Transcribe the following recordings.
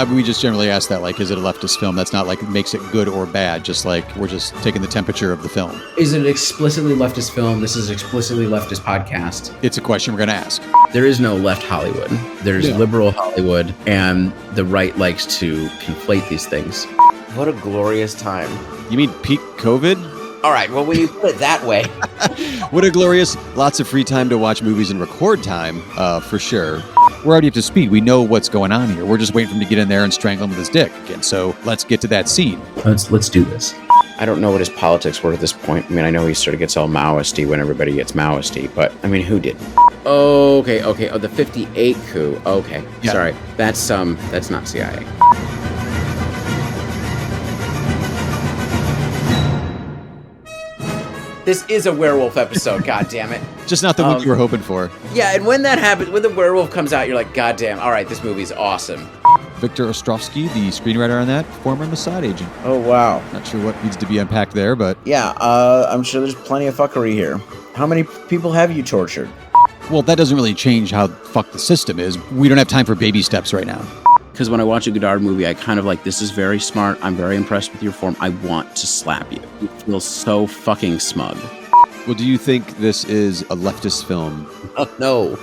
we just generally ask that, like, is it a leftist film? That's not like makes it good or bad. Just like we're just taking the temperature of the film. Is it an explicitly leftist film? This is an explicitly leftist podcast. It's a question we're going to ask. There is no left Hollywood. There's liberal Hollywood, and the right likes to conflate these things. What a glorious time. You mean peak COVID? All right, well, when you put it that way. What a glorious, lots of free time to watch movies and record time, for sure. We're already up to speed. We know what's going on here. We're just waiting for him to get in there and strangle him with his dick again. So let's get to that scene. Let's do this. I don't know what his politics were at this point. I mean, I know he sort of gets all Maoist-y when everybody gets Maoist-y, but I mean, who didn't? Okay. Oh, the 58 coup. Okay, yeah. Sorry. That's not CIA. This is a werewolf episode, God damn it. Just not the one you were hoping for. Yeah, and when that happens, when the werewolf comes out, you're like, God damn, all right, this movie's awesome. Victor Ostrovsky, the screenwriter on that, former Mossad agent. Oh, wow. Not sure what needs to be unpacked there, but... Yeah, I'm sure there's plenty of fuckery here. How many people have you tortured? Well, that doesn't really change how fucked the system is. We don't have time for baby steps right now. Because when I watch a Godard movie, I kind of like, this is very smart. I'm very impressed with your form. I want to slap you. You feel so fucking smug. Well, do you think this is a leftist film? No,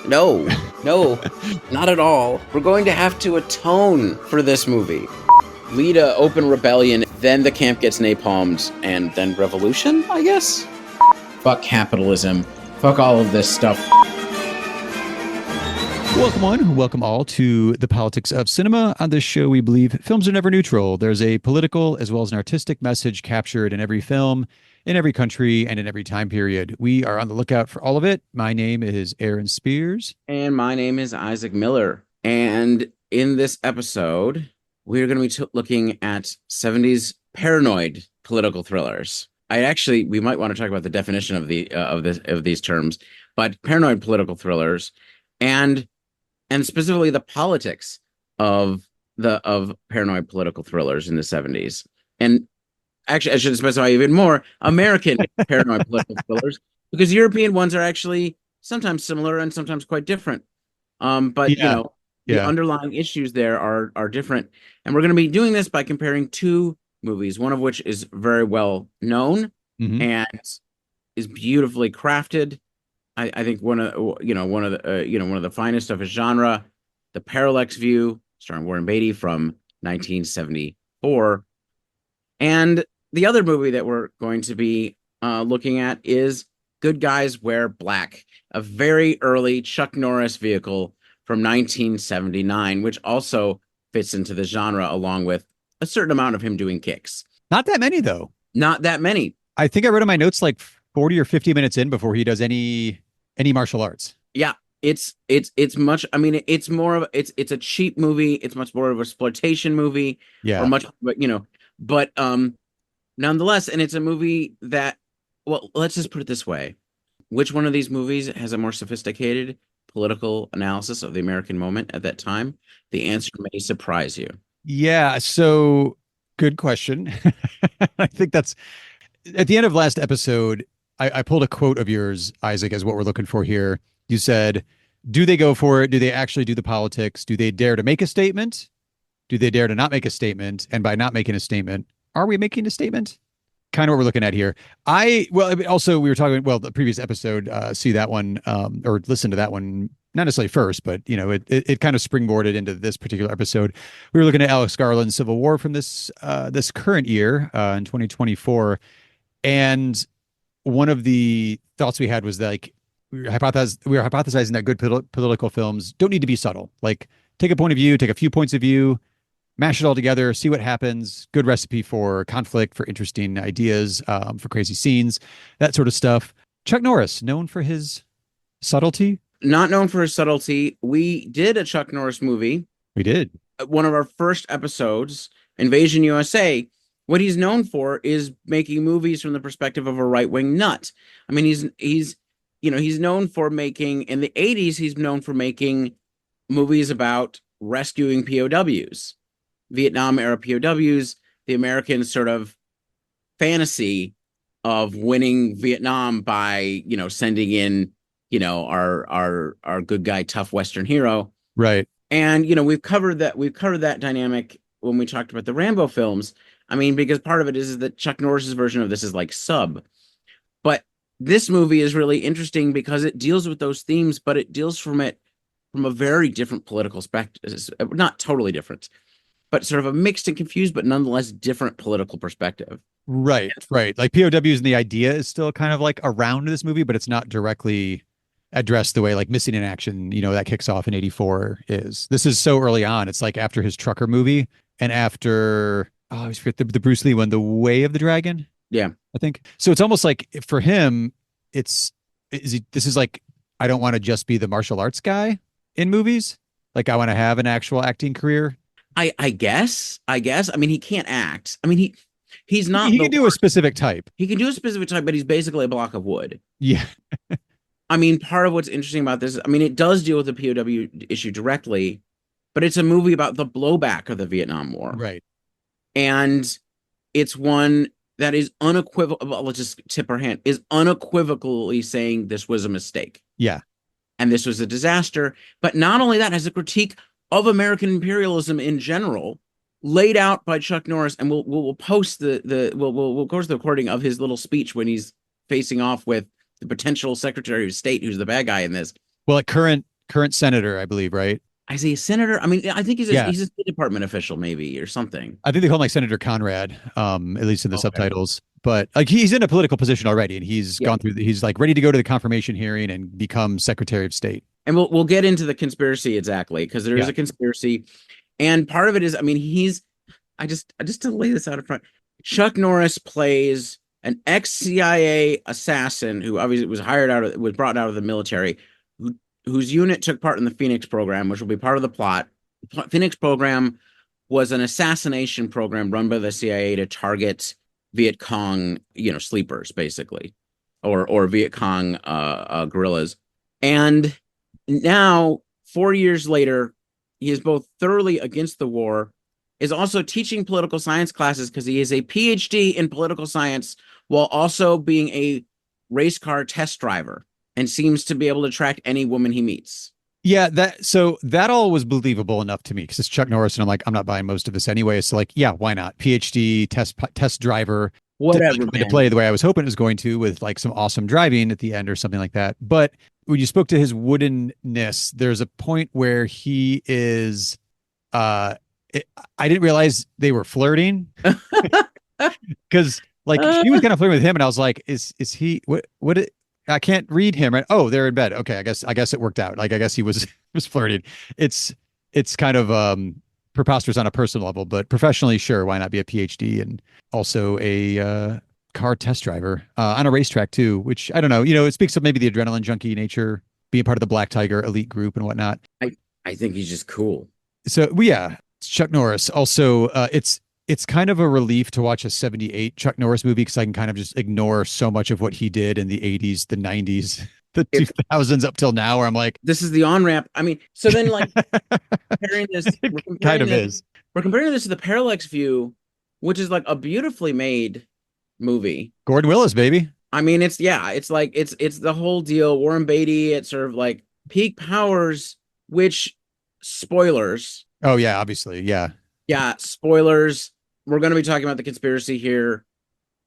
not at all. We're going to have to atone for this movie. Lead a open rebellion, then the camp gets napalmed, and then revolution, I guess? Fuck capitalism. Fuck all of this stuff. Welcome on, welcome all to The Politics of Cinema. On this show, we believe films are never neutral. There's a political as well as an artistic message captured in every film, in every country, and in every time period. We are on the lookout for all of it. My name is Aaron Spears. And my name is Isaac Miller. And in this episode, we're going to be looking at 70s paranoid political thrillers. We might want to talk about the definition of these terms, but paranoid political thrillers and specifically the politics of paranoid political thrillers in the 70s. And actually, I should specify even more, American paranoid political thrillers, because European ones are actually sometimes similar and sometimes quite different. But the underlying issues there are different. And we're going to be doing this by comparing two movies, one of which is very well known and is beautifully crafted. I think one of the finest of his genre, The Parallax View, starring Warren Beatty from 1974. And the other movie that we're going to be looking at is Good Guys Wear Black, a very early Chuck Norris vehicle from 1979, which also fits into the genre along with a certain amount of him doing kicks. Not that many, though. Not that many. I think I read in my notes like 40 or 50 minutes in before he does any martial arts. Yeah, it's much. I mean, it's more of it's a cheap movie. It's much more of an exploitation movie. Yeah, or much, but nonetheless, and it's a movie that. Well, let's just put it this way: which one of these movies has a more sophisticated political analysis of the American moment at that time? The answer may surprise you. Yeah. So, good question. I think that's at the end of last episode. I pulled a quote of yours, Isaac, as what we're looking for here. You said, do they go for it? Do they actually do the politics? Do they dare to make a statement? Do they dare to not make a statement? And by not making a statement, are we making a statement? Kind of what we're looking at here. Also, we were talking, the previous episode, see that one or listen to that one, not necessarily first, but, it kind of springboarded into this particular episode. We were looking at Alex Garland's Civil War from this current year in 2024. And one of the thoughts we had was like, we were hypothesizing that good political films don't need to be subtle. Like, take a point of view, take a few points of view, mash it all together, see what happens. Good recipe for conflict, for interesting ideas, for crazy scenes, that sort of stuff. Chuck Norris, known for his subtlety? Not known for his subtlety. We did a Chuck Norris movie. We did. One of our first episodes, Invasion USA. What he's known for is making movies from the perspective of a right-wing nut. I mean, he's known for making, in the 80s, he's known for making movies about rescuing POWs, Vietnam-era POWs, the American sort of fantasy of winning Vietnam by, sending in, our good guy, tough Western hero. Right. And we've covered that dynamic when we talked about the Rambo films. I mean, because part of it is that Chuck Norris's version of this is like Sub. But this movie is really interesting because it deals with those themes, but it deals from a very different political spectrum. Not totally different, but sort of a mixed and confused, but nonetheless different political perspective. Right, right. Like POWs and the idea is still kind of like around this movie, but it's not directly addressed the way like Missing in Action, that kicks off in 84 is. This is so early on. It's like after his trucker movie and after, I always forget the Bruce Lee one, The Way of the Dragon. Yeah. I think. So it's almost like for him, this is like, I don't want to just be the martial arts guy in movies. Like I want to have an actual acting career. I guess. I mean, he can't act. I mean, he's not. He can do a specific type. He can do a specific type, but he's basically a block of wood. Yeah. I mean, part of what's interesting about this, I mean, it does deal with the POW issue directly, but it's a movie about the blowback of the Vietnam War. Right. And it's one that is unequivocal. Well, let's just tip our hand, is unequivocally saying this was a mistake. Yeah. And this was a disaster. But not only that, has a critique of American imperialism in general, laid out by Chuck Norris. And we'll post we'll post the recording of his little speech when he's facing off with the potential Secretary of State, who's the bad guy in this. Well, a current senator, I believe, right? Is he a senator? I mean, I think he's a State Department official, maybe, or something. I think they call him like Senator Conrad, at least in the subtitles. But like he's in a political position already, and he's gone through. He's like ready to go to the confirmation hearing and become Secretary of State. And we'll get into the conspiracy exactly, because there is a conspiracy, and part of it is, I mean, I just to lay this out in front. Chuck Norris plays an ex-CIA assassin who obviously was brought out of the military, whose unit took part in the Phoenix program, which will be part of the plot. The Phoenix program was an assassination program run by the CIA to target Viet Cong, sleepers, basically, or Viet Cong guerrillas. And now, 4 years later, he is both thoroughly against the war, is also teaching political science classes because he is a PhD in political science, while also being a race car test driver, and seems to be able to track any woman he meets. Yeah, that all was believable enough to me because it's Chuck Norris, and I'm like, I'm not buying most of this anyway. So like, yeah, why not? PhD test driver, whatever, to play the way I was hoping it was going to, with like some awesome driving at the end or something like that. But when you spoke to his woodenness, there's a point where he is. I didn't realize they were flirting because like she was kind of flirting with him, and I was like, is he what? I can't read him. Right? Oh, they're in bed. Okay, I guess it worked out. Like I guess he was flirting. It's kind of preposterous on a personal level, but professionally, sure, why not be a PhD and also a car test driver on a racetrack too? Which I don't know. It speaks of maybe the adrenaline junkie nature, being part of the Black Tiger elite group and whatnot. I think he's just cool. So yeah, Chuck Norris. Also, it's kind of a relief to watch a 78 Chuck Norris movie because I can kind of just ignore so much of what he did in the 80s, the 90s, the 2000s up till now, where I'm like, this is the on-ramp. I mean, so then like comparing this, we're comparing this to the Parallax View, which is like a beautifully made movie. Gordon Willis, baby. I mean, it's like it's the whole deal. Warren Beatty, it's sort of like peak powers, which spoilers. Oh yeah, obviously, yeah. Yeah, spoilers. We're going to be talking about the conspiracy here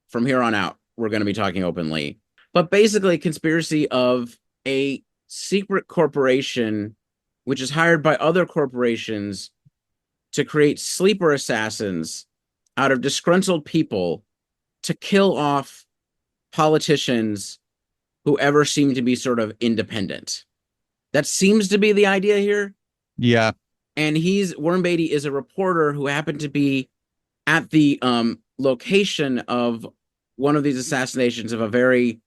from here on out. We're going to be talking openly. But basically, conspiracy of a secret corporation which is hired by other corporations to create sleeper assassins out of disgruntled people to kill off politicians who ever seem to be sort of independent. That seems to be the idea here. Yeah. And Warren Beatty is a reporter who happened to be at the location of one of these assassinations of a very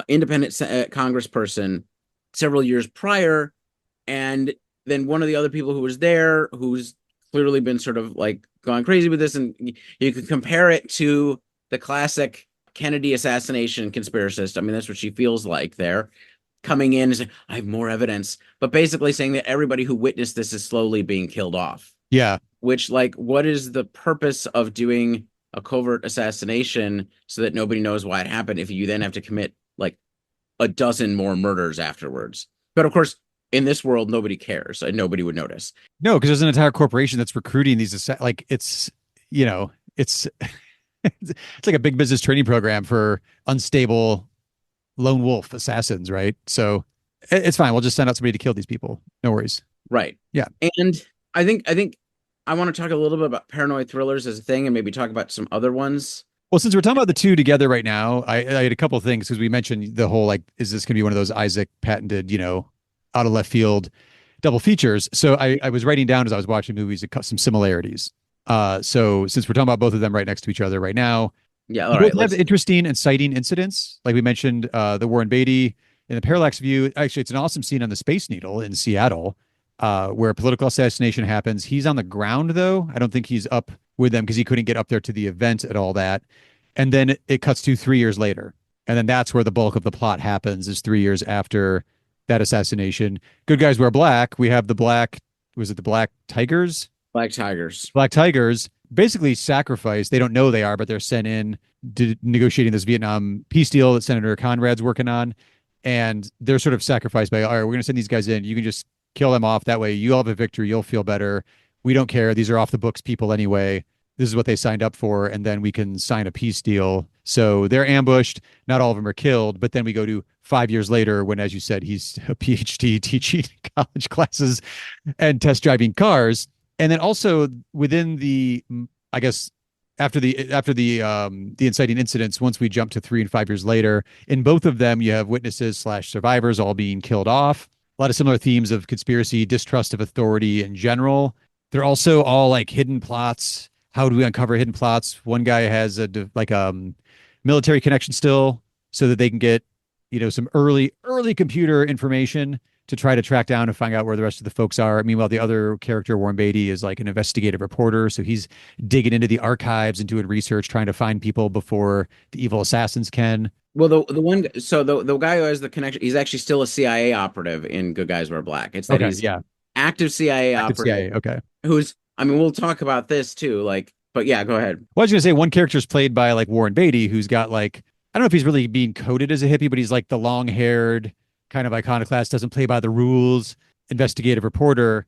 independent congressperson several years prior. And then one of the other people who was there, who's clearly been sort of like gone crazy with this, and you could compare it to the classic Kennedy assassination conspiracist. I mean, that's what she feels like there, coming in and saying, I have more evidence, but basically saying that everybody who witnessed this is slowly being killed off. Yeah. Which, like, what is the purpose of doing a covert assassination so that nobody knows why it happened if you then have to commit like a dozen more murders afterwards? But of course, in this world, nobody cares and nobody would notice. No, because there's an entire corporation that's recruiting these. Like it's it's like a big business training program for unstable lone wolf assassins, right? So it's fine. We'll just send out somebody to kill these people. No worries. Right. Yeah. And I think I want to talk a little bit about paranoid thrillers as a thing and maybe talk about some other ones. Well, since we're talking about the two together right now, I had a couple of things because we mentioned the whole like, is this going to be one of those Isaac patented, out of left field double features? So I was writing down as I was watching movies some similarities. So since we're talking about both of them right next to each other right now, Yeah, all you right. both have interesting and citing incidents. Like we mentioned, the Warren Beatty in the Parallax View. Actually, it's an awesome scene on the Space Needle in Seattle, where a political assassination happens. He's on the ground though. I don't think he's up with them because he couldn't get up there to the event and all that. And then it cuts to 3 years later. And then that's where the bulk of the plot happens, is 3 years after that assassination. Good guys wear black. We have the black, was it the Black Tigers? Black Tigers. Black Tigers basically sacrificed. They don't know they are, but they're sent in negotiating this Vietnam peace deal that Senator Conrad's working on. And they're sort of sacrificed by, all right, we're going to send these guys in. You can just kill them off. That way you'll have a victory. You'll feel better. We don't care. These are off the books people anyway. This is what they signed up for. And then we can sign a peace deal. So they're ambushed. Not all of them are killed. But then we go to 5 years later when, as you said, he's a PhD teaching college classes and test driving cars. And then also within the, I guess, after the inciting incidents, once we jump to 3 and 5 years later, in both of them, you have witnesses / survivors all being killed off. A lot of similar themes of conspiracy, distrust of authority in general. They're also all like hidden plots. How do we uncover hidden plots? One guy has a military connection still, so that they can get, some early computer information to try to track down and find out where the rest of the folks are. Meanwhile, the other character, Warren Beatty, is like an investigative reporter. So he's digging into the archives and doing research, trying to find people before the evil assassins can. Well, the guy who has the connection, he's actually still a CIA operative in Good Guys Wear Black. It's that he's active CIA operative. CIA, okay. Who's, I mean, we'll talk about this too. But yeah, go ahead. Well, I was going to say one character is played by like Warren Beatty, who's got like, I don't know if he's really being coded as a hippie, but he's like the long haired kind of iconoclast, doesn't play by the rules, investigative reporter,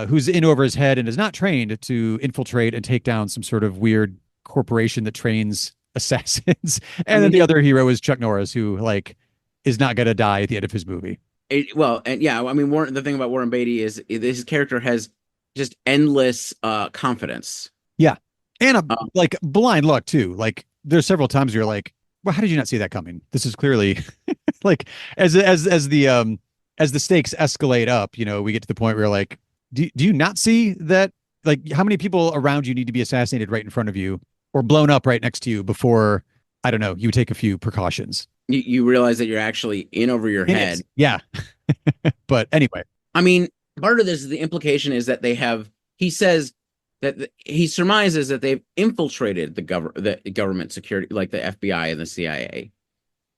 who's in over his head and is not trained to infiltrate and take down some sort of weird corporation that trains assassins. And then the other hero is Chuck Norris, who like is not going to die at the end of his movie. The thing about Warren Beatty is his character has just endless confidence. Yeah. And a like blind luck too. Like there's several times you're like, well, how did you not see that coming? This is clearly like as the stakes escalate up, we get to the point where like, do you not see that? Like how many people around you need to be assassinated right in front of you or blown up right next to you before, I don't know, you take a few precautions. You realize that you're actually in over your head. Yeah. But anyway. I mean, part of this, the implication is that he says that he surmises that they've infiltrated the government security, like the FBI and the CIA.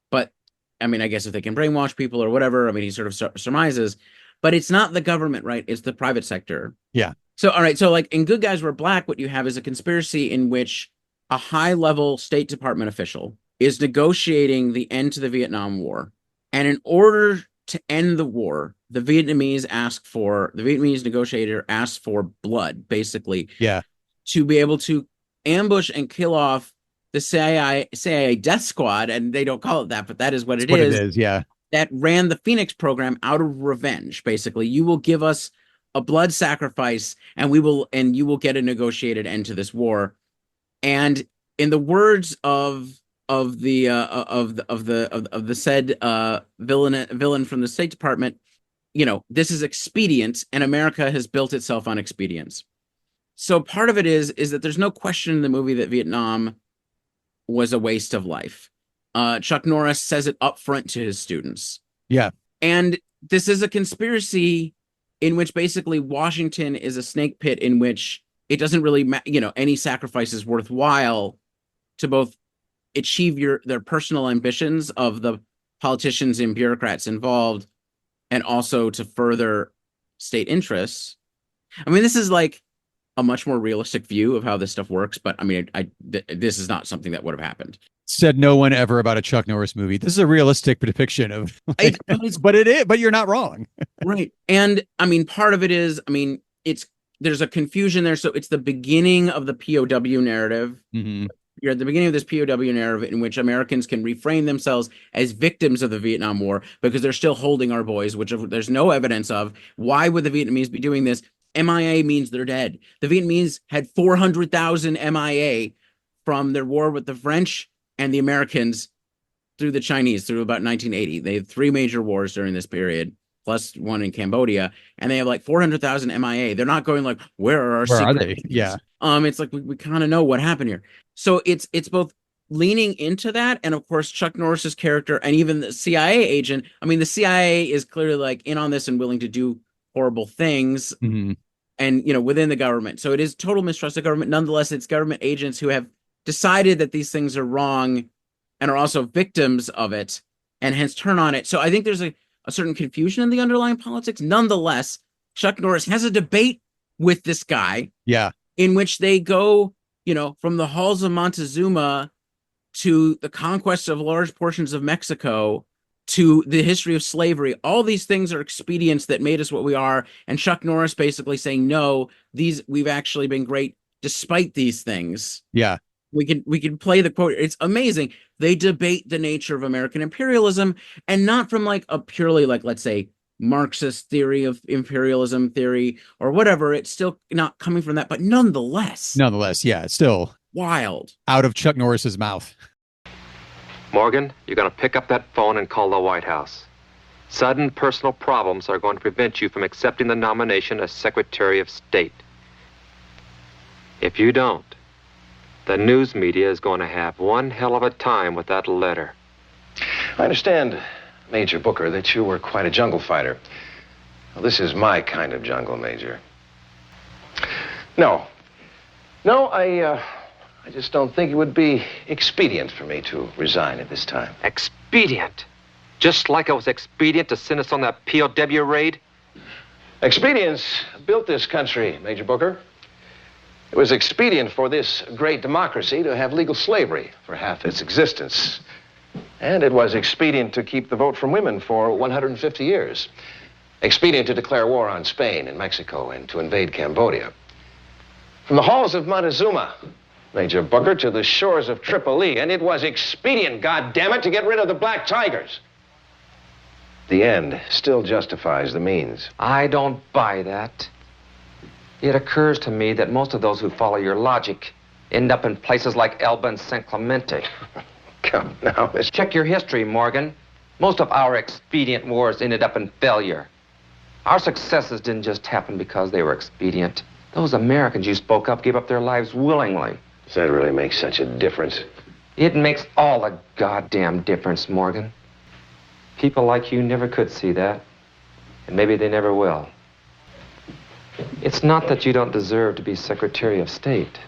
But I mean, I guess if they can brainwash people or whatever, I mean, he sort of surmises, but it's not the government, right? It's the private sector. Yeah. So, all right. So like in Good Guys Wear Black, what you have is a conspiracy in which a high level State Department official is negotiating the end to the Vietnam War. And in order to end the war, the Vietnamese negotiator asks for blood, basically. Yeah. To be able to ambush and kill off the CIA death squad. And they don't call it that, but that is what it is. Yeah. That ran the Phoenix program out of revenge. Basically, you will give us a blood sacrifice and you will get a negotiated end to this war. And in the words of the said villain from the State Department, this is expedient, and America has built itself on expedience. So part of it is that there's no question in the movie that Vietnam was a waste of life. Chuck Norris says it up front to his students. Yeah. And this is a conspiracy in which basically Washington is a snake pit in which it doesn't really any sacrifice is worthwhile to both achieve their personal ambitions of the politicians and bureaucrats involved, and also to further state interests. I mean, this is like a much more realistic view of how this stuff works. But I mean, this is not something that would have happened. Said no one ever about a Chuck Norris movie. This is a realistic depiction of, like, but it is. But you're not wrong, right? And I mean, part of it is, I mean, there's a confusion there. So it's the beginning of the POW narrative. Mm-hmm. You're at the beginning of this POW narrative in which Americans can reframe themselves as victims of the Vietnam War because they're still holding our boys, which there's no evidence of. Why would the Vietnamese be doing this? MIA means they're dead. The Vietnamese had 400,000 MIA from their war with the French and the Americans through the Chinese through about 1980. They had 3 major wars during this period, plus one in Cambodia, and they have like 400,000 MIA. They're not going like, where are our Where are secret they? agents? Yeah. It's like we kind of know what happened here. So it's both leaning into that, and of course Chuck Norris's character and even the CIA agent. I mean, the CIA is clearly like in on this and willing to do horrible things, Mm-hmm. and within the government. So it is total mistrust of government. Nonetheless, it's government agents who have decided that these things are wrong and are also victims of it and hence turn on it. So I think there's a certain confusion in the underlying politics. Nonetheless, Chuck Norris has a debate with this guy. Yeah. In which they go, from the halls of Montezuma to the conquest of large portions of Mexico to the history of slavery. All these things are expedients that made us what we are. And Chuck Norris basically saying, no, we've actually been great despite these things. Yeah. We can play the quote. It's amazing. They debate the nature of American imperialism, and not from like a purely like, let's say, Marxist theory of imperialism theory or whatever. It's still not coming from that, but nonetheless, yeah, it's still wild out of Chuck Norris's mouth. Morgan, you're going to pick up that phone and call the White House. Sudden personal problems are going to prevent you from accepting the nomination as Secretary of State. If you don't, the news media is going to have one hell of a time with that letter. I understand, Major Booker, that you were quite a jungle fighter. Well, this is my kind of jungle, Major. No, I just don't think it would be expedient for me to resign at this time. Expedient? Just like it was expedient to send us on that POW raid? Expedience built this country, Major Booker. It was expedient for this great democracy to have legal slavery for half its existence. And it was expedient to keep the vote from women for 150 years. Expedient to declare war on Spain and Mexico and to invade Cambodia. From the halls of Montezuma, Major Booker, to the shores of Tripoli, and it was expedient, goddammit, to get rid of the Black Tigers. The end still justifies the means. I don't buy that. It occurs to me that most of those who follow your logic end up in places like Elba and San Clemente. Come now, Miss... Check your history, Morgan. Most of our expedient wars ended up in failure. Our successes didn't just happen because they were expedient. Those Americans you spoke up gave up their lives willingly. Does that really make such a difference? It makes all the goddamn difference, Morgan. People like you never could see that, and maybe they never will. It's not that you don't deserve to be Secretary of State.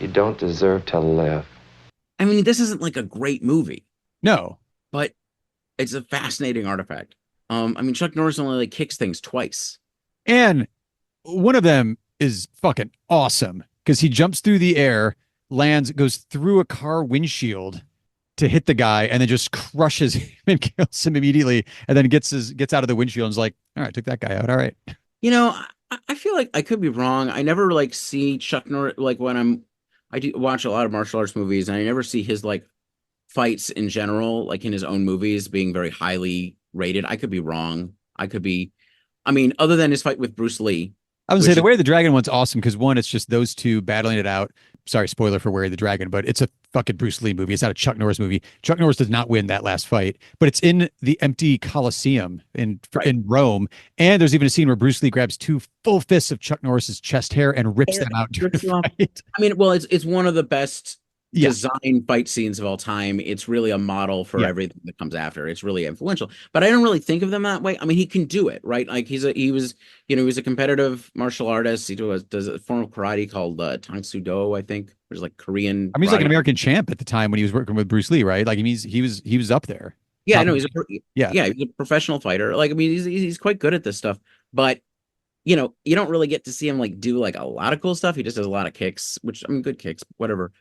You don't deserve to live. I mean, this isn't like a great movie. No. But it's a fascinating artifact. I mean, Chuck Norris only like kicks things twice. And one of them is fucking awesome because he jumps through the air, lands, goes through a car windshield to hit the guy, and then just crushes him and kills him immediately, and then gets out of the windshield and is like, all right, took that guy out. All right. I feel like I could be wrong. I never like see Chuck Norris like when I do watch a lot of martial arts movies, and I never see his like fights in general, like in his own movies, being very highly rated. I could be wrong. I mean, other than his fight with Bruce Lee. I would say the Way of the Dragon one's awesome because one, it's just those two battling it out. Sorry, spoiler for Way of the Dragon, but it's a fucking Bruce Lee movie. It's not a Chuck Norris movie. Chuck Norris does not win that last fight, but it's in the empty Coliseum in Rome. And there's even a scene where Bruce Lee grabs 2 full fists of Chuck Norris's chest hair and rips them out during the fight. I mean, well, it's one of the best design fight scenes of all time. It's really a model for everything that comes after. It's really influential, but I don't really think of them that way. I mean, he can do it, right? Like he was a competitive martial artist. He does a form of karate called Tang Soo Do, I think, which is like Korean. I mean, he's like an American champ at the time when he was working with Bruce Lee, right? Like he was up there. Yeah, no, he's a professional fighter. Like, I mean, he's quite good at this stuff, but you don't really get to see him like do like a lot of cool stuff. He just does a lot of kicks, which I mean, good kicks, whatever.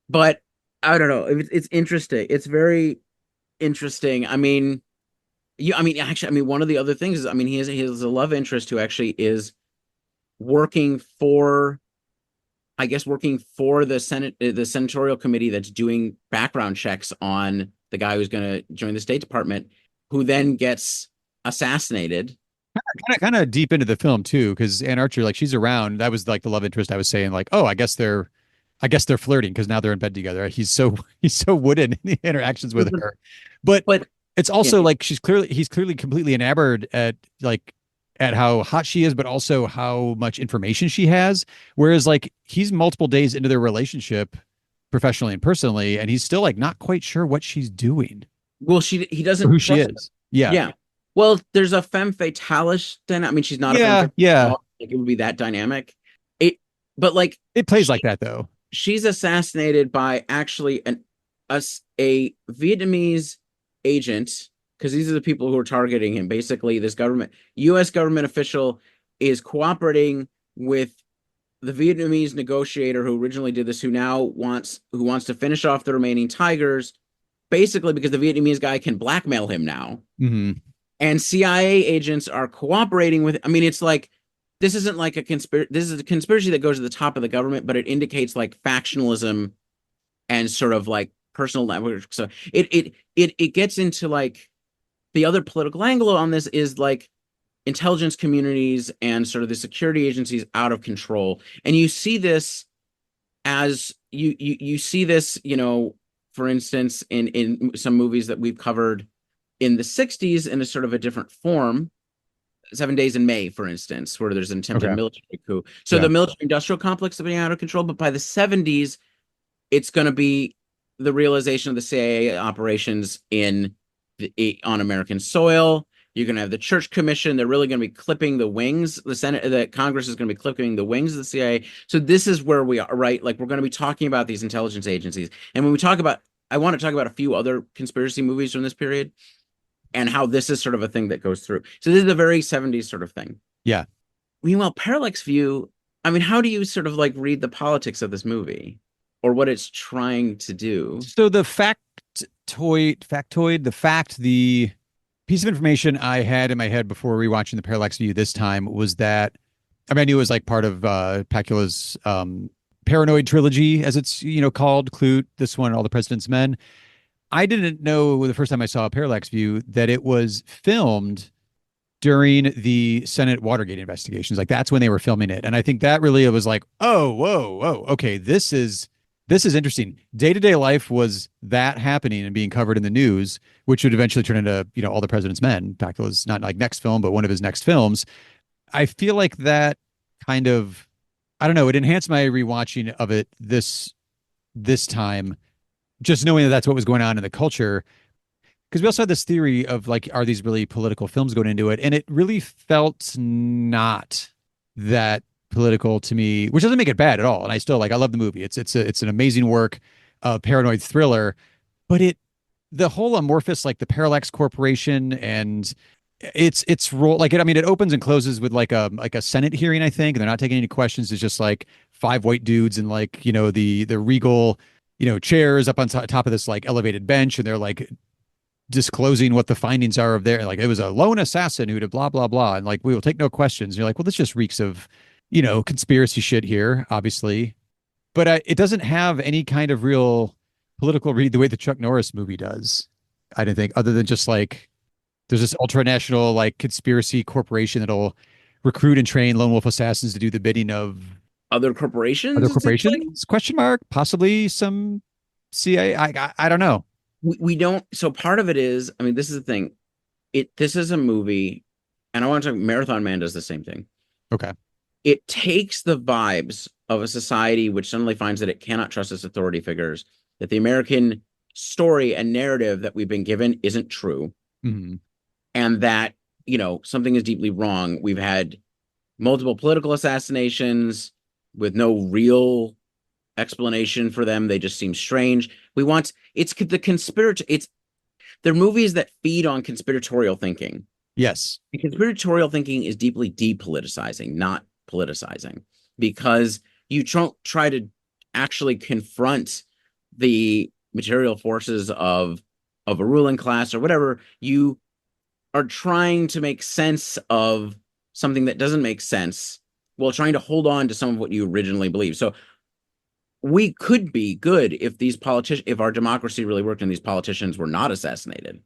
But I don't know. It's interesting. It's very interesting. I mean, actually, I mean, one of the other things is, I mean, he has a love interest who actually is working for, I guess, working for the Senate, the senatorial committee that's doing background checks on the guy who's going to join the State Department, who then gets assassinated. Kind of deep into the film too, because Anne Archer, like she's around. That was like the love interest I was saying, like, oh, I guess they're flirting because now they're in bed together. He's so wooden in the interactions with her, but it's also like he's clearly completely enamored at how hot she is, but also how much information she has. Whereas like he's multiple days into their relationship, professionally and personally, and he's still like not quite sure what she's doing. Well, he doesn't Or who she is. Yeah. Yeah. Well, there's a femme fatale. Then I mean, she's not a femme fatale. Yeah. Like it would be that dynamic. But like it plays like that though. She's assassinated by actually a Vietnamese agent, because these are the people who are targeting him. Basically, this U.S. government official is cooperating with the Vietnamese negotiator who originally did this, who wants to finish off the remaining tigers, basically because the Vietnamese guy can blackmail him now. Mm-hmm. And CIA agents are cooperating with. I mean, it's like this isn't like a conspiracy. This is a conspiracy that goes to the top of the government, but it indicates like factionalism and sort of like personal network. So it gets into like the other political angle on this is like intelligence communities and sort of the security agencies out of control. And you see this as you see this, for instance, in some movies that we've covered in the 60s in a sort of a different form. 7 Days in May, for instance, where there's an attempted military coup. So the military industrial complex is being out of control, but by the 70s, it's going to be the realization of the CIA operations on American soil. You're going to have the Church Commission. They're really going to be clipping the wings. The Congress is going to be clipping the wings of the CIA. So this is where we are, right? Like we're going to be talking about these intelligence agencies. And when we talk about, I want to talk about a few other conspiracy movies from this period and how this is sort of a thing that goes through. So this is a very 70s sort of thing. Yeah. Meanwhile, Parallax View, I mean, how do you sort of like read the politics of this movie or what it's trying to do? So the the piece of information I had in my head before rewatching the Parallax View this time was that, I mean, I knew it was like part of Pakula's Paranoid trilogy, as it's, called, Clute, this one, All the President's Men. I didn't know the first time I saw Parallax View that it was filmed during the Senate Watergate investigations. Like that's when they were filming it. And I think that really was like, oh, whoa, okay, this is interesting. Day-to-day life was that happening and being covered in the news, which would eventually turn into, All the President's Men. Pakula's not like next film, but one of his next films. I feel like that kind of, I don't know, it enhanced my rewatching of it this time, just knowing that that's what was going on in the culture. Because we also had this theory of like, are these really political films going into it? And it really felt not that political to me, which doesn't make it bad at all. And I still I love the movie. It's an amazing work, paranoid thriller, but the whole amorphous, like the Parallax Corporation and its role, it opens and closes with like a Senate hearing, I think, and they're not taking any questions. It's just like five white dudes and like, the regal, chairs up on top of this like elevated bench, and they're like disclosing what the findings are of their, like, it was a lone assassin who did blah, blah, blah. And like, we will take no questions. And you're like, well, this just reeks of, conspiracy shit here, obviously. But it doesn't have any kind of real political read the way the Chuck Norris movie does, I don't think, other than just like, there's this ultranational like conspiracy corporation that'll recruit and train lone wolf assassins to do the bidding of other corporations. Question mark. Possibly some CIA. I don't know. We don't. So part of it is, I mean, this is the thing. This is a movie, and I want to talk. Marathon Man does the same thing. Okay. It takes the vibes of a society which suddenly finds that it cannot trust its authority figures, that the American story and narrative that we've been given isn't true, and that something is deeply wrong. We've had multiple political assassinations with no real explanation for them. They just seem strange. They're movies that feed on conspiratorial thinking. Yes. And conspiratorial thinking is deeply depoliticizing, not politicizing, because you try to actually confront the material forces of a ruling class or whatever. You are trying to make sense of something that doesn't make sense while trying to hold on to some of what you originally believed. So we could be good if if our democracy really worked and these politicians were not assassinated.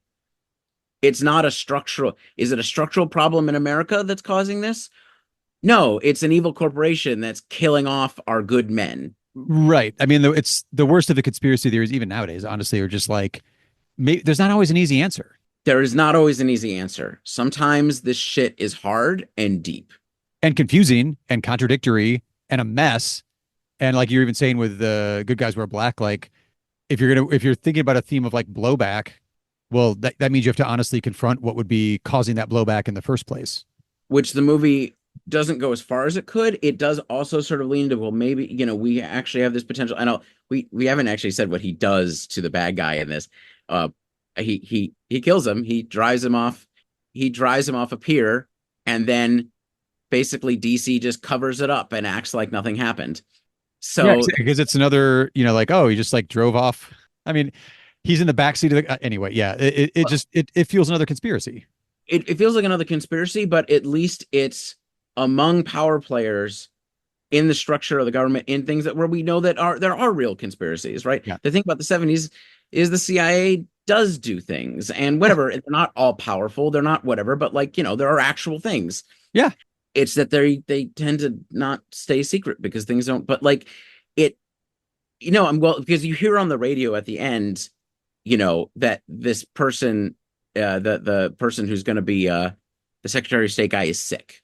It's not a structural. Is it a structural problem in America that's causing this? No, it's an evil corporation that's killing off our good men. Right. I mean, it's the worst of the conspiracy theories, even nowadays, honestly, are just like, there's not always an easy answer. There is not always an easy answer. Sometimes this shit is hard and deep and confusing and contradictory and a mess. And like you're even saying with the good guys wear black, like if you're thinking about a theme of like blowback, well, that means you have to honestly confront what would be causing that blowback in the first place. Which the movie doesn't go as far as it could. It does also sort of lean into, well, maybe, we actually have this potential. And we haven't actually said what he does to the bad guy in this. He kills him. He drives him off a pier, and then basically DC just covers it up and acts like nothing happened. So because it's another, like, oh, he just like drove off. I mean, he's in the backseat of the anyway. Yeah, it feels another conspiracy. It feels like another conspiracy, but at least it's among power players in the structure of the government, in things where we know that there are real conspiracies, right? Yeah. The thing about the 70s is the CIA does do things and whatever. They're not all powerful. They're not whatever, but like, there are actual things. Yeah. It's that they tend to not stay secret because things don't, but like because you hear on the radio at the end, that this person, the person who's going to be the Secretary of State guy is sick.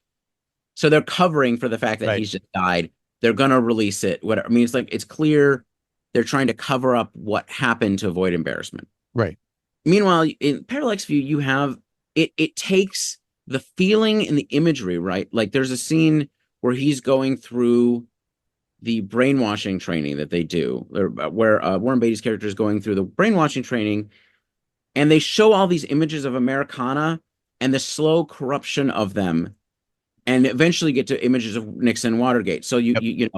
So they're covering for the fact that he's just died. They're going to release it. Whatever. I mean, it's clear they're trying to cover up what happened to avoid embarrassment. Right. Meanwhile, in Parallax View, you have it takes the feeling and the imagery, right? Like there's a scene where he's going through the brainwashing training that they do, where Warren Beatty's character is going through the brainwashing training, and they show all these images of Americana and the slow corruption of them, and eventually get to images of Nixon, Watergate. So you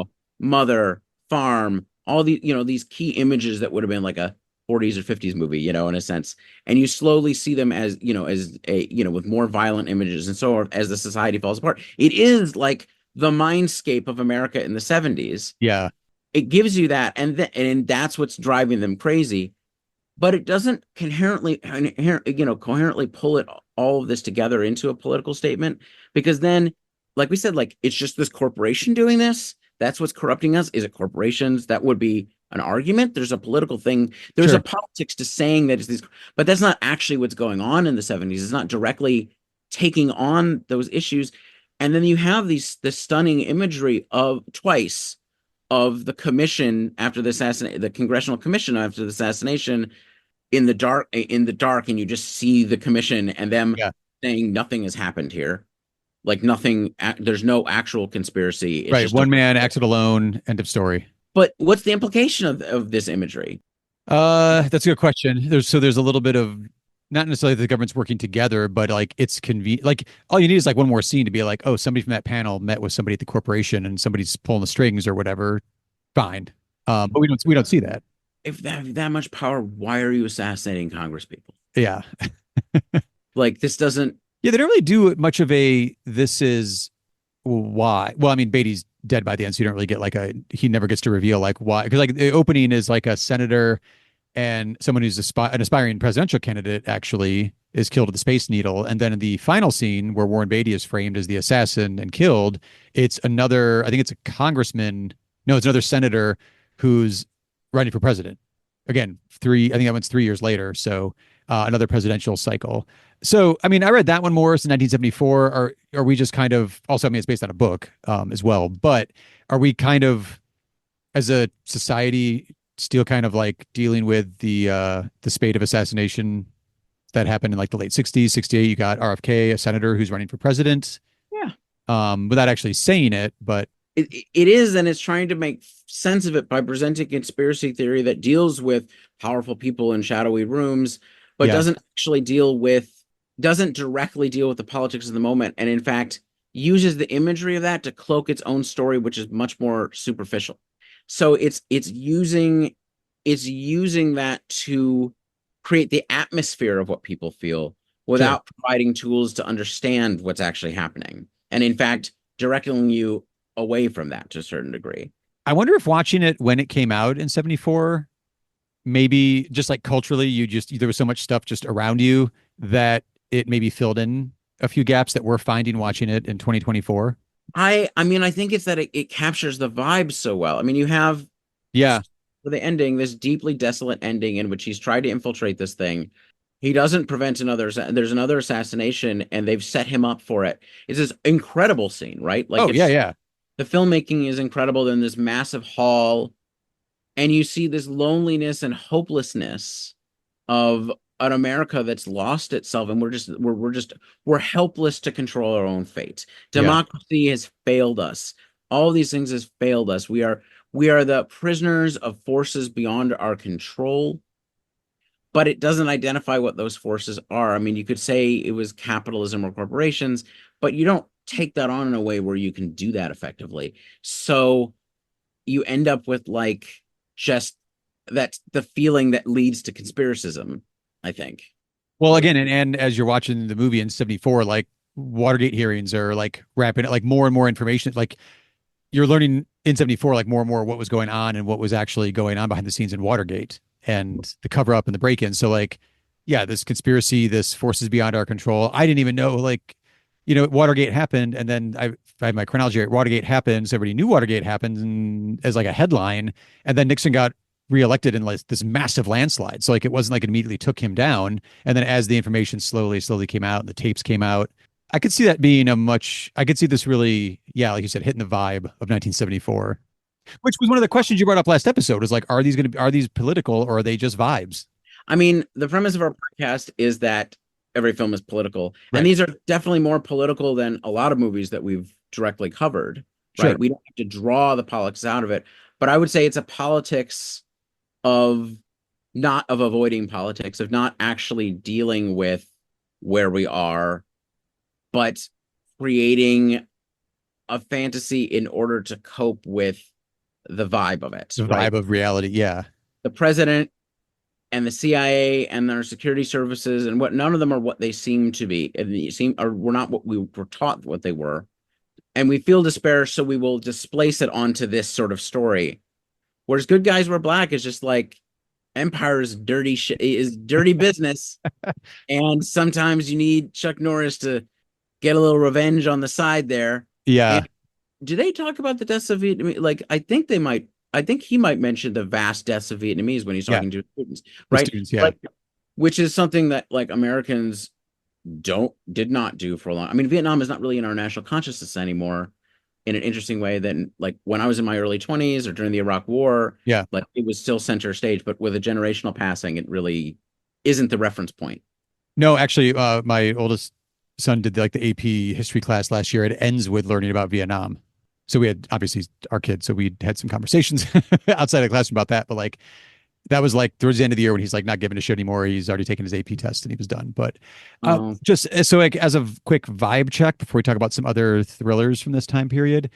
mother, farm, all the these key images that would have been like a 40s or 50s movie, in a sense, and you slowly see them as with more violent images and so on as the society falls apart. It is like the mindscape of America in the 70s. Yeah, it gives you that, and that's what's driving them crazy. But it doesn't coherently pull all of this together into a political statement, because then, like we said, like it's just this corporation doing this. That's what's corrupting us. Is it corporations? That would be an argument. There's a political thing. There's a politics to saying that it's these, but that's not actually what's going on in the 70s. It's not directly taking on those issues. And then you have this stunning imagery of the commission after the assassination, the congressional commission after the assassination, in the dark, and you just see the commission and them saying nothing has happened here. Like nothing, there's no actual conspiracy. It's right. One man acted alone. End of story. But what's the implication of this imagery? That's a good question. There's a little bit of, not necessarily the government's working together, but like it's convenient. Like all you need is like one more scene to be like, oh, somebody from that panel met with somebody at the corporation and somebody's pulling the strings or whatever. Fine. But we don't see that. If they have that much power, why are you assassinating Congress people? Yeah. Like this doesn't. Yeah, they don't really do much of this is why. Well, I mean, Beatty's dead by the end, so you don't really get he never gets to reveal like why. Because like the opening is like a senator and someone who's an aspiring presidential candidate actually is killed with the Space Needle. And then in the final scene where Warren Beatty is framed as the assassin and killed, it's another, I think it's a congressman. No, it's another senator who's running for president. Again, I think that one's 3 years later. So another presidential cycle. So, I mean, I read that one more. It's in 1974. Are we just kind of, also, I mean, it's based on a book as well, but are we kind of, as a society, still kind of like dealing with the spate of assassination that happened in like the late 60s, 68? You got RFK, a senator who's running for president. Yeah. Without actually saying it, but it is, and it's trying to make sense of it by presenting conspiracy theory that deals with powerful people in shadowy rooms, but doesn't actually deal with doesn't directly deal with the politics of the moment, and in fact uses the imagery of that to cloak its own story, which is much more superficial. So it's using that to create the atmosphere of what people feel without providing tools to understand what's actually happening, and in fact directing you away from that to a certain degree. I wonder if watching it when it came out in 74, maybe just like culturally, there was so much stuff just around you that it maybe filled in a few gaps that we're finding watching it in 2024. I mean, I think it's that it captures the vibe so well. I mean, you have Yeah. for the ending, this deeply desolate ending in which he's tried to infiltrate this thing. He doesn't prevent there's another assassination, and they've set him up for it. It's this incredible scene, right? Like, Oh, yeah, yeah. the filmmaking is incredible in this massive hall, and you see this loneliness and hopelessness of an America that's lost itself, and we're helpless to control our own fate. Yeah. Democracy has failed us. All these things has failed us. We are the prisoners of forces beyond our control, but it doesn't identify what those forces are. I mean, you could say it was capitalism or corporations, but you don't take that on in a way where you can do that effectively. So you end up with like just that's the feeling that leads to conspiracism, I think. Well, again, and as you're watching the movie in 74, like Watergate hearings are like wrapping it, like more and more information. Like you're learning in 74, like more and more what was going on and what was actually going on behind the scenes in Watergate and the cover up and the break in. So like, yeah, this conspiracy, this forces beyond our control. I didn't even know, like, Watergate happened. And then I had my chronology right. Watergate happened. So everybody knew Watergate happened and, as like a headline. And then Nixon got reelected in like this massive landslide. So like, it wasn't like it immediately took him down. And then as the information slowly came out and the tapes came out, I could see that being I could see this really, yeah, like you said, hitting the vibe of 1974, which was one of the questions you brought up last episode is like, are these political or are they just vibes? I mean, the premise of our podcast is that every film is political, Right. and these are definitely more political than a lot of movies that we've directly covered, right? Sure. We don't have to draw the politics out of it, but I would say it's a politics of not of avoiding politics, of not actually dealing with where we are, but creating a fantasy in order to cope with the vibe of it. The vibe of reality. Yeah. The president and the CIA and their security services and what none of them are what they seem to be. And we're not what we were taught what they were. And we feel despair, so we will displace it onto this sort of story. Whereas Good Guys Wear Black is just like empire is dirty shit, is dirty business. And sometimes you need Chuck Norris to get a little revenge on the side there. Yeah. And do they talk about the deaths of Vietnamese? Like, I think he might mention the vast deaths of Vietnamese when he's talking to students, right? Students, yeah. Like, which is something that like Americans did not do for a long. I mean, Vietnam is not really in our national consciousness anymore in an interesting way than like when I was in my early 20s or during the Iraq War. Yeah. Like it was still center stage, but with a generational passing, it really isn't the reference point. No, actually, my oldest son did like the AP history class last year. It ends with learning about Vietnam. So we had obviously our kids, so we had some conversations outside of the classroom about that. But like that was like towards the end of the year when he's like not giving a shit anymore. He's already taken his AP test and he was done. But just so like as a quick vibe check before we talk about some other thrillers from this time period,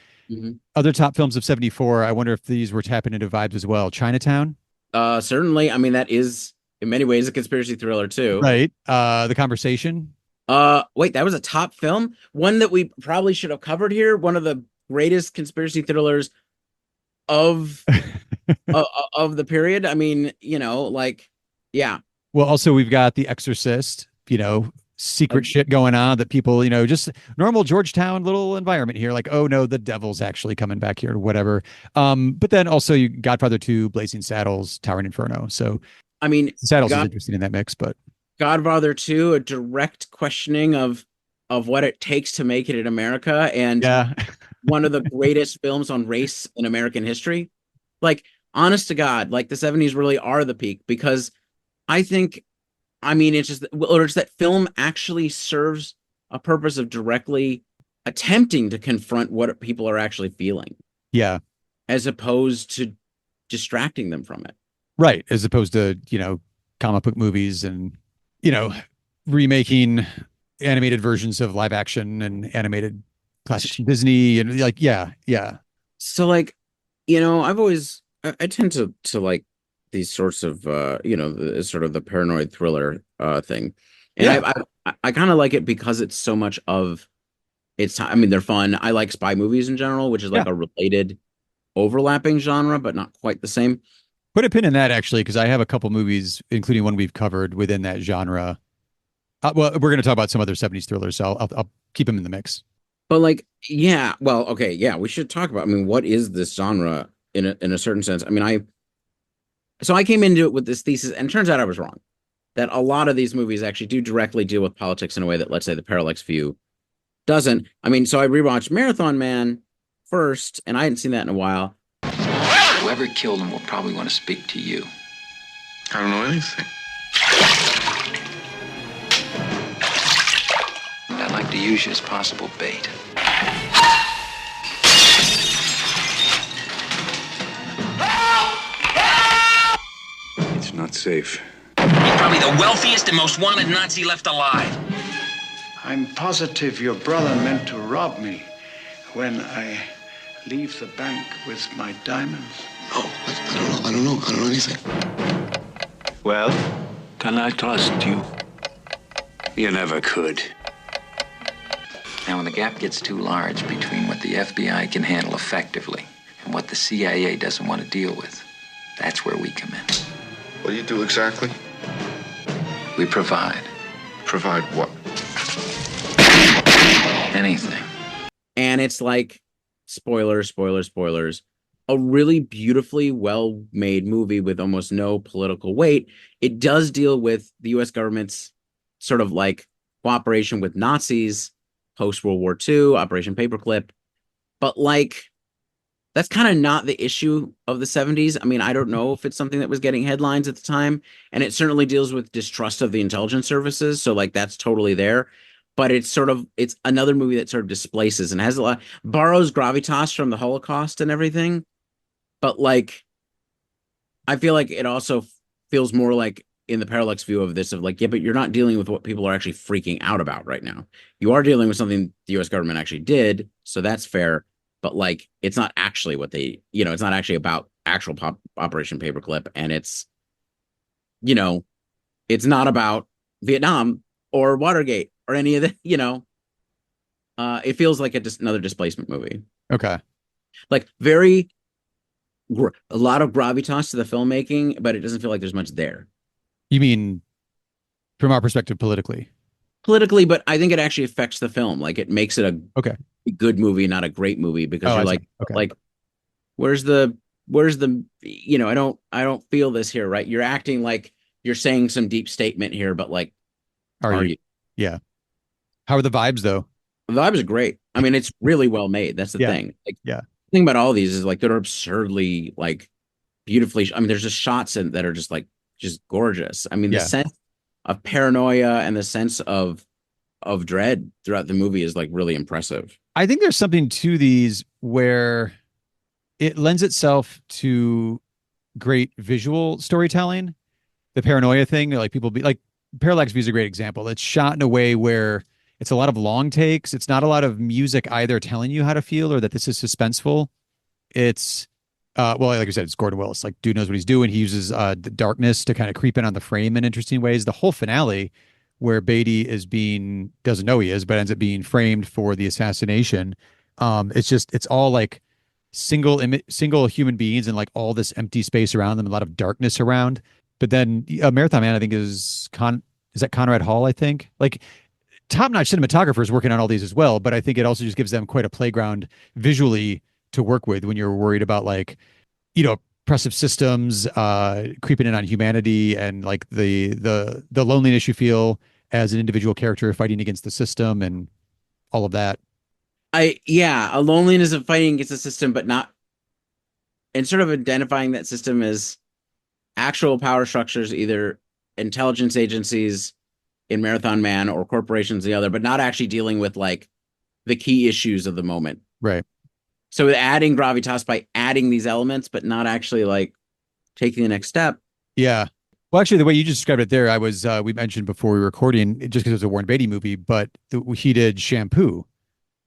other top films of 74. I wonder if these were tapping into vibes as well. Chinatown. Certainly. I mean, that is in many ways a conspiracy thriller too. Right. The Conversation. Wait, that was a top film? One that we probably should have covered here. One of the greatest conspiracy thrillers of of the period. I mean, like, yeah. Well, also we've got The Exorcist, secret shit going on that people, just normal Georgetown little environment here. Like, oh no, the devil's actually coming back here or whatever. But then also you Godfather 2, Blazing Saddles, Towering Inferno. So, I mean, Saddles is interesting in that mix, but Godfather 2, a direct questioning of what it takes to make it in America, and one of the greatest films on race in American history. Like, honest to God, like the 70s really are the peak, because it's that film actually serves a purpose of directly attempting to confront what people are actually feeling. Yeah. As opposed to distracting them from it. Right. As opposed to, comic book movies and, remaking animated versions of live action and animated classics from Disney and like yeah. So like, I tend to like these sorts of sort of the paranoid thriller thing. And Yeah. I kind of like it because it's so much of it's I mean they're fun. I like spy movies in general, which is like Yeah. a related overlapping genre, but not quite the same. Put a pin in that actually, because I have a couple movies, including one we've covered within that genre. Well, we're going to talk about some other 70s thrillers, so I'll keep them in the mix. But like, yeah, well, okay, yeah, we should talk about. I mean, what is this genre in a certain sense? I mean, I came into it with this thesis, and it turns out I was wrong. That a lot of these movies actually do directly deal with politics in a way that, let's say, the Parallax View doesn't. I mean, so I rewatched Marathon Man first, and I hadn't seen that in a while. Whoever killed him will probably want to speak to you. I don't know anything. I'd like to use you as possible bait. It's not safe. He's probably the wealthiest and most wanted Nazi left alive. I'm positive your brother meant to rob me when I leave the bank with my diamonds. Oh, I don't know anything. Well, can I trust you? You never could. Now, when the gap gets too large between what the FBI can handle effectively and what the CIA doesn't want to deal with, that's where we come in. What do you do exactly? We provide Provide what? anything. And it's like, spoilers, a really beautifully well-made movie with almost no political weight. It does deal with the U.S. government's sort of like cooperation with Nazis post-World War II, Operation Paperclip. But like, that's kind of not the issue of the 70s. I mean, I don't know if it's something that was getting headlines at the time. And it certainly deals with distrust of the intelligence services. So like, that's totally there. But it's another movie that sort of displaces and has borrows gravitas from the Holocaust and everything. But like, I feel like it also feels more like in the Parallax View of this of like, yeah, but you're not dealing with what people are actually freaking out about right now. You are dealing with something the U.S. government actually did. So that's fair. But like, it's not actually what it's not actually about actual Operation Paperclip. And it's not about Vietnam or Watergate or any of the, it feels like another displacement movie. Okay. Like a lot of gravitas to the filmmaking, but it doesn't feel like there's much there. You mean from our perspective politically? Politically, but I think it actually affects the film. Like it makes it a good movie, not a great movie, because you're like, where's the I don't feel this here, right? You're acting like you're saying some deep statement here, but like, are you? Yeah. How are the vibes though? The vibes are great. I mean, it's really well made. That's the thing. Like, yeah. The thing about all these is like they're absurdly like beautifully. I mean, there's just shots that are just gorgeous. I mean, the sense of paranoia and the sense of dread throughout the movie is like really impressive. I think there's something to these where it lends itself to great visual storytelling. The paranoia thing, like people be like, Parallax View is a great example. It's shot in a way where it's a lot of long takes. It's not a lot of music either telling you how to feel or that this is suspenseful. It's well, like I said, it's Gordon Willis. Like, dude knows what he's doing. He uses the darkness to kind of creep in on the frame in interesting ways. The whole finale, where Beatty doesn't know he is, but ends up being framed for the assassination. It's all like single human beings and like all this empty space around them, a lot of darkness around. But then Marathon Man, I think is that Conrad Hall, I think. Like, top-notch cinematographers working on all these as well, but I think it also just gives them quite a playground visually to work with when you're worried about like, oppressive systems creeping in on humanity and like the loneliness you feel as an individual character fighting against the system and all of that. A loneliness of fighting against the system, but not, and sort of identifying that system as actual power structures, either intelligence agencies in Marathon Man or corporations the other, but not actually dealing with like the key issues of the moment. Right. So adding gravitas by adding these elements, but not actually like taking the next step. Yeah. Well, actually, the way you just described it there, we mentioned before we were recording, just because it was a Warren Beatty movie, but he did Shampoo.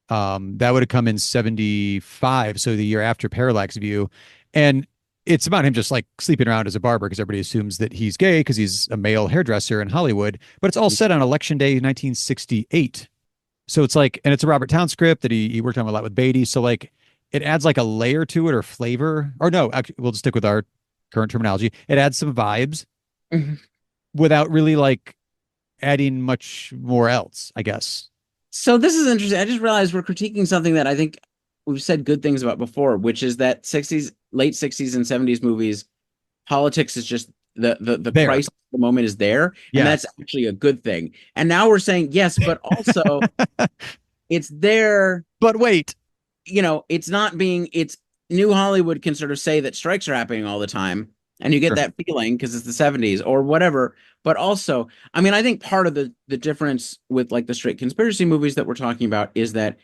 That would have come in 75, so the year after Parallax View. And it's about him just like sleeping around as a barber because everybody assumes that he's gay because he's a male hairdresser in Hollywood. But it's all set on Election Day 1968. So it's like, and it's a Robert Towne script that he worked on a lot with Beatty. So like it adds like a layer to it or flavor. Or no, actually, we'll just stick with our current terminology. It adds some vibes without really like adding much more else, I guess. So this is interesting. I just realized we're critiquing something that I think we've said good things about before, which is that late 60s and 70s movies, politics is just the price of the moment is there. Yeah. And that's actually a good thing. And now we're saying, yes, but also it's there. But wait, it's not being, it's New Hollywood can sort of say that strikes are happening all the time. And you get that feeling because it's the 70s or whatever. But also, I mean, I think part of the difference with like the straight conspiracy movies that we're talking about is that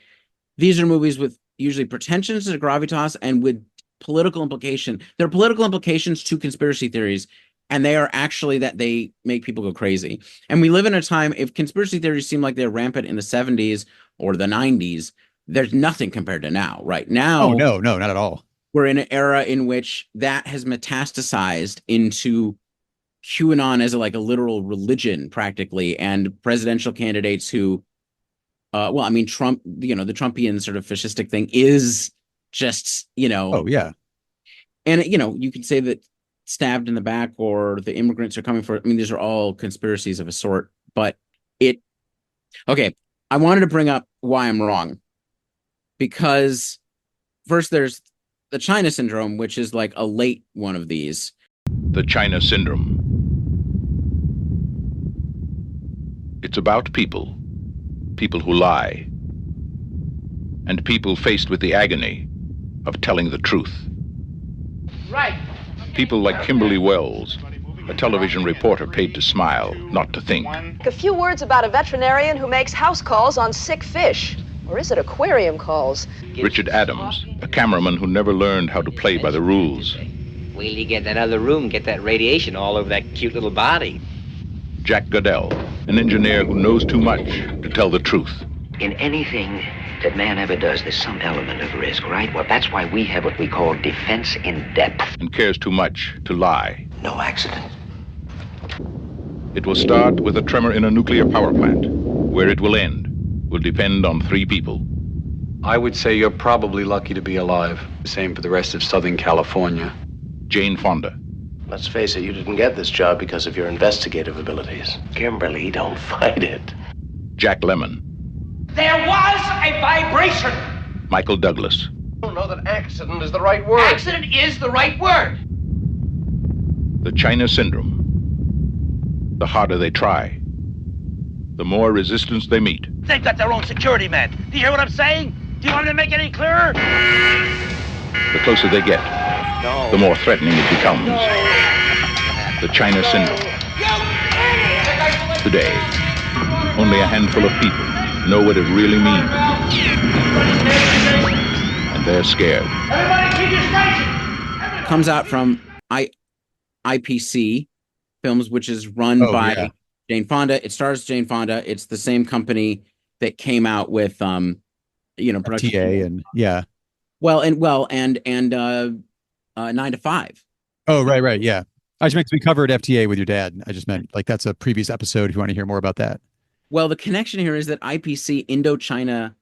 these are movies with usually pretensions to gravitas and with political implication. There are political implications to conspiracy theories, and they are actually that they make people go crazy. And we live in a time, if conspiracy theories seem like they're rampant in the 70s or the 90s, there's nothing compared to now. Right now. Oh, no, not at all. We're in an era in which that has metastasized into QAnon as a literal religion, practically, and presidential candidates who, Trump, the Trumpian sort of fascistic thing is just, Oh, yeah. And, you could say that stabbed in the back or the immigrants are coming for, these are all conspiracies of a sort, but okay, I wanted to bring up why I'm wrong. Because first there's the China syndrome, which is like a late one of these. The China syndrome. It's about people who lie, and people faced with the agony of telling the truth. Right. People like Kimberly Wells, a television reporter paid to smile, not to think. A few words about a veterinarian who makes house calls on sick fish. Or is it aquarium calls? Richard Adams, a cameraman who never learned how to play by the rules. Wait till you get in that other room, get that radiation all over that cute little body. Jack Goodell, an engineer who knows too much to tell the truth. In anything that man ever does, there's some element of risk, right? Well, that's why we have what we call defense in depth. And cares too much to lie. No accident. It will start with a tremor in a nuclear power plant. Where it will end will depend on 3 people. I would say you're probably lucky to be alive. Same for the rest of Southern California. Jane Fonda. Let's face it, you didn't get this job because of your investigative abilities. Kimberly, don't fight it. Jack Lemmon. There was a vibration. Michael Douglas. I don't know that accident is the right word. Accident is the right word. The China syndrome. The harder they try, the more resistance they meet. They've got their own security men. Do you hear what I'm saying? Do you want me to make it any clearer? The closer they get, the more threatening it becomes. The China syndrome. Today, only a handful of people know what it really means. And they're scared. Everybody keep your station! Comes out from IPC Films, which is run by Jane Fonda. It stars Jane Fonda. It's the same company that came out with production FTA and and 9 to 5. Oh, right, yeah. I just meant we covered FTA with your dad. I just meant like that's a previous episode if you want to hear more about that. Well, the connection here is that IPC, Indochina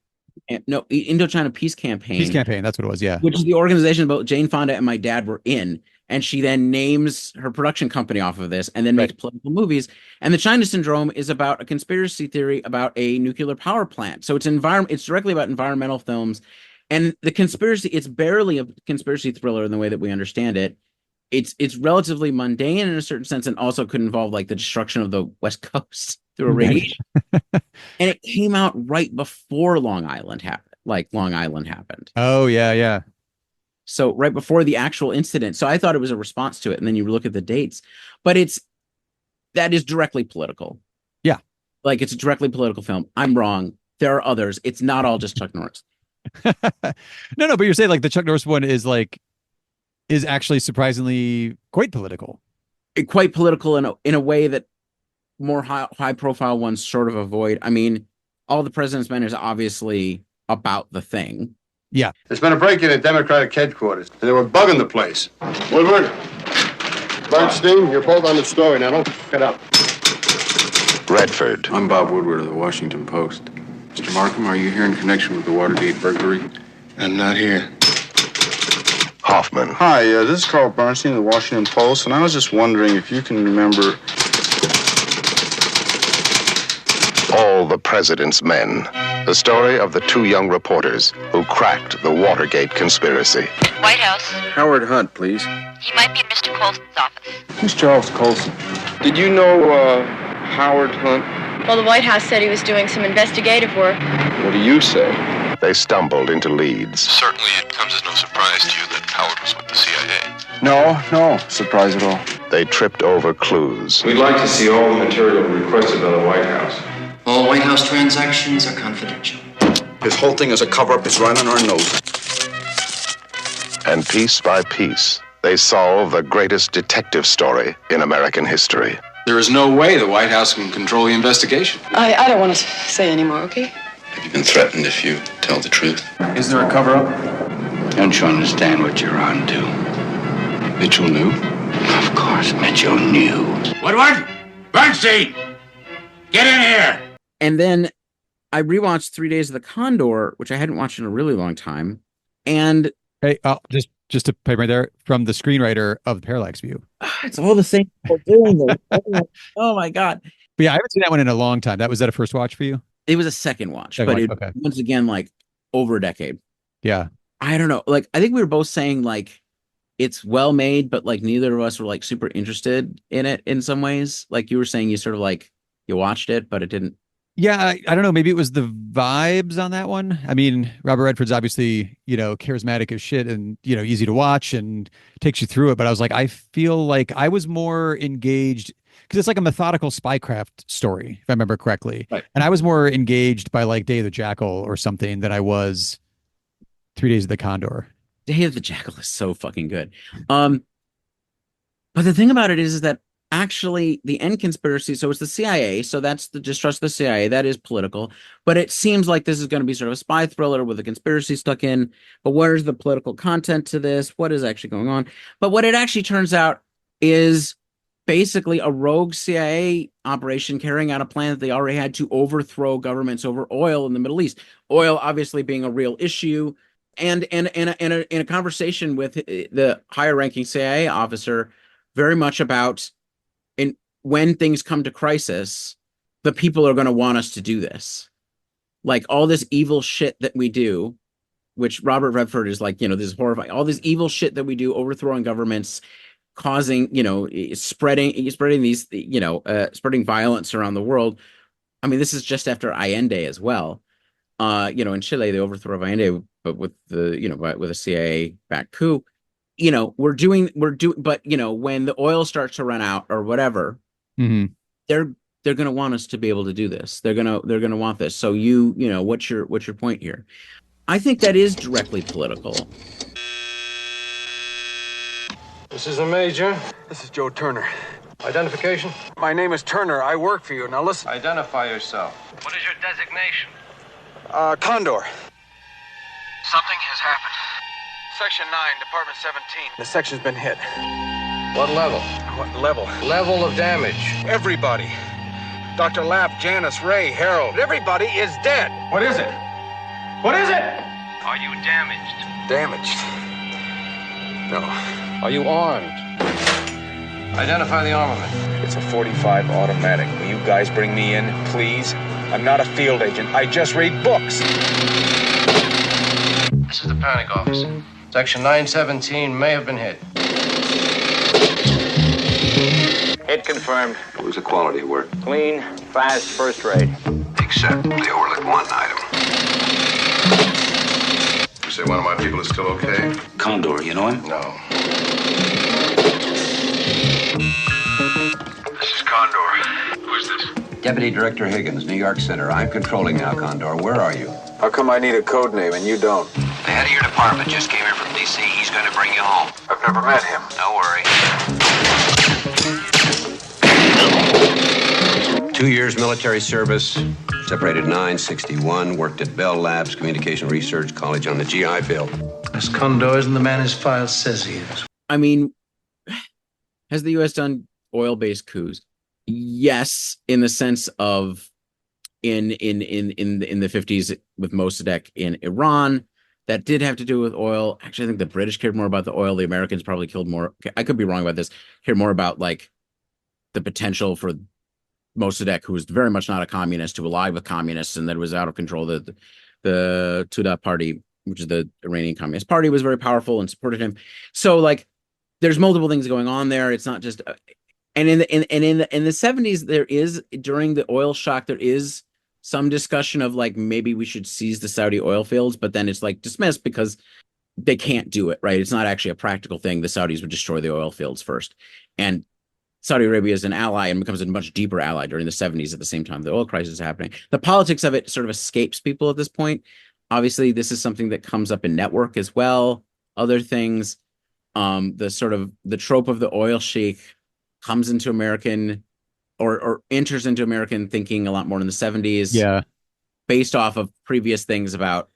Peace Campaign. That's what it was, yeah. Which is the organization both Jane Fonda and my dad were in. And she then names her production company off of this and then makes political movies. And the China Syndrome is about a conspiracy theory about a nuclear power plant. So it's directly about environmental films. And the conspiracy, it's barely a conspiracy thriller in the way that we understand it. It's relatively mundane in a certain sense, and also could involve like the destruction of the West Coast through a radiation. And it came out right before Long Island happened. Oh, yeah. So right before the actual incident. So I thought it was a response to it. And then you look at the dates, but that is directly political. Yeah. Like it's a directly political film. I'm wrong. There are others. It's not all just Chuck Norris. No, but you're saying like the Chuck Norris one is actually surprisingly quite political. quite political in a way that more high profile ones sort of avoid. I mean, All the President's Men is obviously about the thing. Yeah. There's been a break-in at Democratic headquarters, and they were bugging the place. Woodward, Bernstein, you're both on the story now. Don't f it up. Redford. I'm Bob Woodward of the Washington Post. Mr. Markham, are you here in connection with the Watergate burglary? I'm not here. Hoffman. Hi, this is Carl Bernstein of the Washington Post, and I was just wondering if you can remember... All the President's Men. The story of the two young reporters who cracked the Watergate conspiracy. White House. Howard Hunt, please. He might be in Mr. Colson's office. Who's Charles Colson? Did you know, Howard Hunt? Well, the White House said he was doing some investigative work. What do you say? They stumbled into leads. Certainly it comes as no surprise to you that Howard was with the CIA. No surprise at all. They tripped over clues. We'd like to see all the material requested by the White House. All White House transactions are confidential. This whole thing is a cover-up. It's right on our nose. And piece by piece, they solve the greatest detective story in American history. There is no way the White House can control the investigation. I don't want to say any more, okay? Have you been threatened if you tell the truth? Is there a cover-up? Don't you understand what you're on to? Mitchell knew? Of course, Mitchell knew. Woodward! Bernstein! Get in here! And then I rewatched 3 Days of the Condor, which I hadn't watched in a really long time. And hey, just to pay right there, from the screenwriter of Parallax View. It's all the same people doing this. Oh my God. But yeah, I haven't seen that one in a long time. Was that a first watch for you? It was a second watch, Okay. Once again, like over a decade. Yeah. I don't know. Like, I think we were both saying like it's well made, but like neither of us were like super interested in it in some ways. Like you were saying, you sort of like you watched it, but it didn't. Yeah, I don't know. Maybe it was the vibes on that one. I mean, Robert Redford's obviously, charismatic as shit and, easy to watch and takes you through it. But I was like, I feel like I was more engaged because it's like a methodical spycraft story, if I remember correctly. Right. And I was more engaged by like Day of the Jackel or something than I was 3 Days of the Condor. Day of the Jackel is so fucking good. But the thing about it is that actually the end conspiracy, so it's the CIA, so that's the distrust of the CIA, that is political, but it seems like this is going to be sort of a spy thriller with a conspiracy stuck in. But what is the political content to this? What is actually going on? But what it actually turns out is basically a rogue CIA operation carrying out a plan that they already had to overthrow governments over oil in the Middle East. Oil obviously being a real issue. And in a conversation with the higher ranking CIA officer, very much about when things come to crisis, the people are going to want us to do this. Like all this evil shit that we do, which Robert Redford is like, this is horrifying. All this evil shit that we do, overthrowing governments, causing, spreading these, spreading violence around the world. I mean, this is just after Allende as well. In Chile, the overthrow of Allende, but with the, with a CIA-backed coup. We're doing, but when the oil starts to run out or whatever, mm-hmm. they're going to want us to be able to do this. They're going to want this. So what's your point here? I think that is directly political. This is the Major. This is Joe Turner. Identification? My name is Turner. I work for you. Now listen. Identify yourself. What is your designation? Condor. Something has happened. Section 9, Department 17. The section's been hit. What level? What level? Level of damage. Everybody. Dr. Lapp, Janice, Ray, Harold. Everybody is dead. What is it? What is it? Are you damaged? Damaged? No. Are you armed? Identify the armament. It's a .45 automatic. Will you guys bring me in, please? I'm not a field agent. I just read books. This is the panic office. Section 917 may have been hit. Hit confirmed. What was the quality of work? Clean, fast, first rate. Except they overlooked one item. You say one of my people is still okay? Condor, you know him? No. This is Condor. Who is this? Deputy Director Higgins, New York Center. I'm controlling now, Condor. Where are you? How come I need a code name and you don't? The head of your department just came in from D.C. He's going to bring you home. I've never met him. Don't worry. 2 years military service, separated 961, worked at Bell Labs, Communication Research College on the GI Bill. As Condor isn't the man his file says he is. I mean, has the U.S. done oil-based coups? Yes, in the sense of in the 50s with Mossadegh in Iran, that did have to do with oil. Actually, I think the British cared more about the oil. The Americans probably killed more. I could be wrong about this. Cared more about like the potential for Mossadegh, who was very much not a communist, to ally with communists, and that was out of control. The Tudeh party, which is the Iranian Communist Party, was very powerful and supported him. So like, there's multiple things going on there. It's not just, and in the 70s, there is, during the oil shock, there is some discussion of like, maybe we should seize the Saudi oil fields, but then it's like dismissed because they can't do it, right? It's not actually a practical thing. The Saudis would destroy the oil fields first. And Saudi Arabia is an ally and becomes a much deeper ally during the 70s at the same time the oil crisis is happening. The politics of it sort of escapes people at this point. Obviously, this is something that comes up in Network as well. Other things, the sort of the trope of the oil sheik comes into American or enters into American thinking a lot more in the 70s. Yeah. Based off of previous things about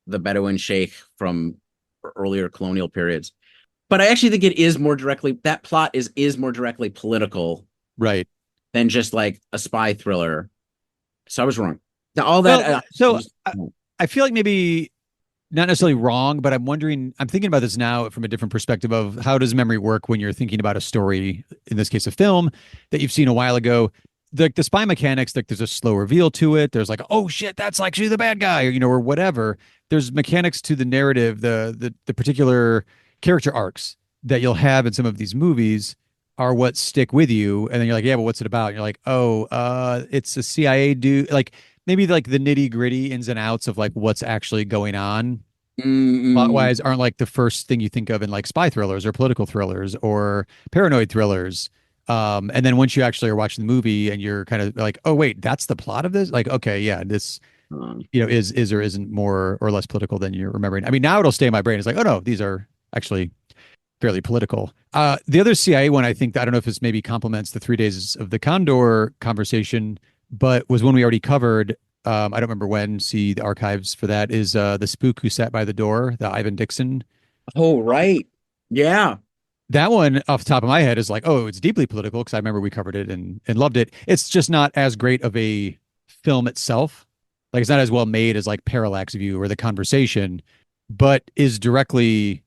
the Bedouin sheikh from earlier colonial periods. But I actually think it is more directly, that plot is more directly political. Right. Than just like a spy thriller. So I was wrong. Now, all that. I feel like maybe not necessarily wrong, but I'm thinking about this now from a different perspective of how does memory work when you're thinking about a story, in this case, a film that you've seen a while ago. The spy mechanics, like there's a slow reveal to it. There's like, oh shit, that's actually the bad guy, or, or whatever. There's mechanics to the narrative, the particular character arcs that you'll have in some of these movies are what stick with you. And then you're like, yeah, but what's it about? And you're like, oh, it's a CIA dude. Like maybe like the nitty gritty ins and outs of like what's actually going on plot wise aren't like the first thing you think of in like spy thrillers or political thrillers or paranoid thrillers. And then once you actually are watching the movie and you're kind of like, oh wait, that's the plot of this. Like, okay, yeah, this, is or isn't more or less political than you're remembering. I mean, now it'll stay in my brain. It's like, oh no, these are actually fairly political. The other CIA one, I think, I don't know if this maybe complements the 3 days of the Condor conversation, but was one we already covered. I don't remember when. See the archives for that. Is the Spook Who Sat by the Door, the Ivan Dixon. Oh, right. Yeah. That one off the top of my head is like, oh, it's deeply political because I remember we covered it and loved it. It's just not as great of a film itself. Like it's not as well made as like Parallax View or The Conversation, but is directly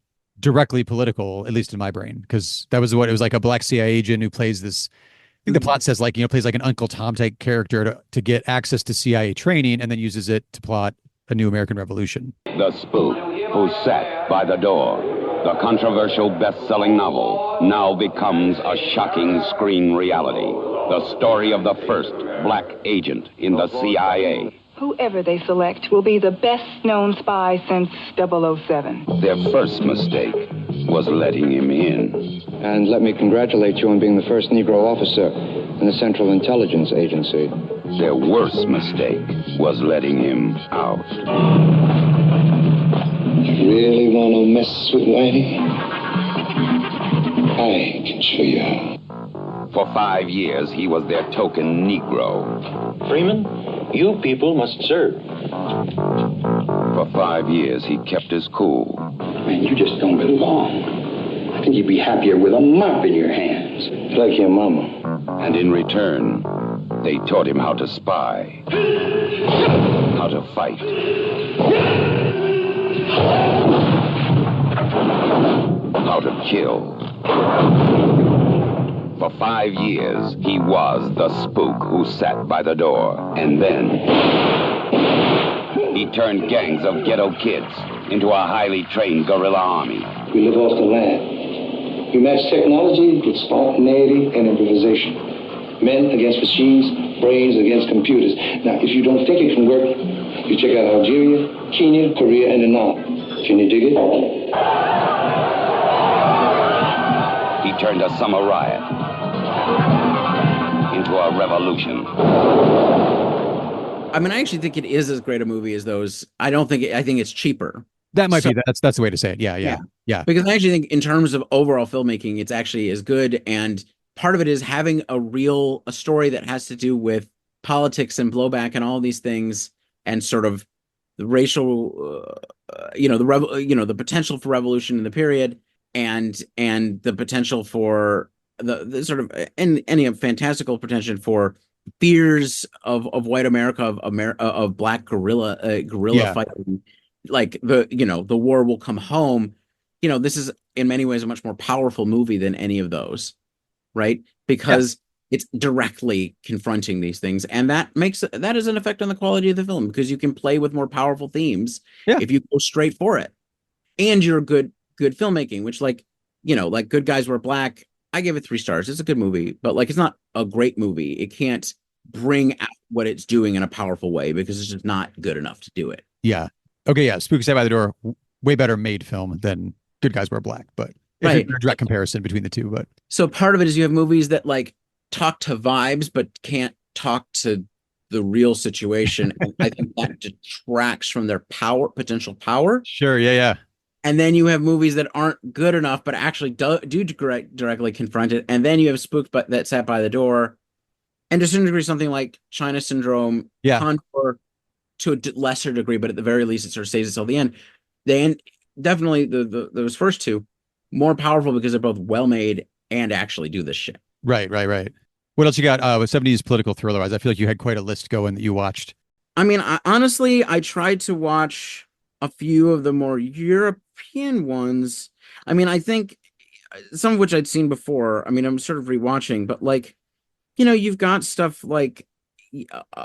political, at least in my brain, because that was what it was, like a black CIA agent who plays this. I think the plot says like, plays like an Uncle Tom type character to get access to CIA training and then uses it to plot a new American Revolution. The Spook Who Sat by the Door, the controversial best-selling novel, now becomes a shocking screen reality. The story of the first black agent in the CIA. Whoever they select will be the best-known spy since 007. Their first mistake was letting him in. And let me congratulate you on being the first Negro officer in the Central Intelligence Agency. Their worst mistake was letting him out. You really want to mess with Whitey? I can show you how. For 5 years, he was their token Negro. Freeman, you people must serve. For 5 years, he kept his cool. Man, you just don't belong. I think you'd be happier with a mop in your hands. Like your mama. And in return, they taught him how to spy. How to fight. How to kill. For 5 years, he was the Spook Who Sat by the Door. And then he turned gangs of ghetto kids into a highly trained guerrilla army. We live off the land. We match technology with spontaneity and improvisation. Men against machines, brains against computers. Now, if you don't think it can work, you check out Algeria, Kenya, Korea, and Iran. Can you dig it? He turned a summer riot into a revolution. I mean, I actually think it is as great a movie as those. I think it's cheaper. That might be that's the way to say it. Yeah. Because I actually think in terms of overall filmmaking, it's actually as good and part of it is having a story that has to do with politics and blowback and all these things, and sort of the racial, the potential for revolution in the period, and the potential for the sort of any fantastical potential for fears of white America, of black guerrilla fighting, like the war will come home. This is in many ways a much more powerful movie than any of those, right? Because it's directly confronting these things, and that is an effect on the quality of the film, because you can play with more powerful themes if you go straight for it, and you're good filmmaking, which like Good Guys Wear Black, I give it 3 stars. It's a good movie, but like it's not a great movie. It can't bring out what it's doing in a powerful way because it's just not good enough to do it. Yeah. Okay. Yeah. Spook Saved by the Door, way better made film than Good Guys Wear Black, but right. A direct comparison between the two. But so part of it is you have movies that like talk to vibes but can't talk to the real situation, and I think that detracts from their potential power. Sure. Yeah. And then you have movies that aren't good enough, but actually do directly confront it. And then you have Spook, but that sat by the door. And to a certain degree, something like China Syndrome, Condor, to a lesser degree, but at the very least, it sort of stays until the end. Then definitely those first two, more powerful because they're both well-made and actually do this shit. Right. What else you got with 70s political thriller-wise? I feel like you had quite a list going that you watched. I mean, honestly, I tried to watch a few of the more European ones. I mean, I think some of which I'd seen before. I mean, I'm sort of rewatching, but like, you've got stuff like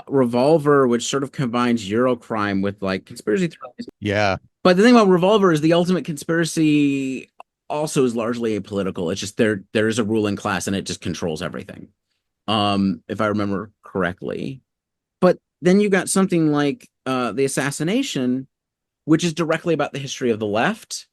Revolver, which sort of combines Eurocrime with like conspiracy thrillers. Yeah. But the thing about Revolver is the ultimate conspiracy also is largely apolitical. It's just there is a ruling class and it just controls everything. If I remember correctly. But then you got something like The Assassination, which is directly about the history of the left,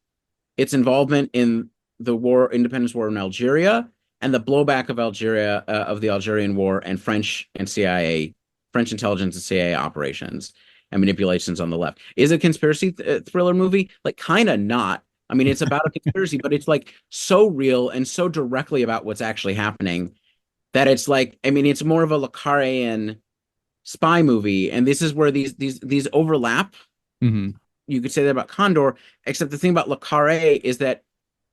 its involvement in the independence war in Algeria, and the blowback of Algeria, of the Algerian War, and French intelligence and CIA operations and manipulations on the left. Is it a conspiracy thriller movie? Like, kind of not. I mean, it's about a conspiracy, but it's like so real and so directly about what's actually happening that it's like, I mean, it's more of a Le Carrean spy movie, and this is where these overlap. Mm-hmm. You could say that about Condor, except the thing about Le Carré is that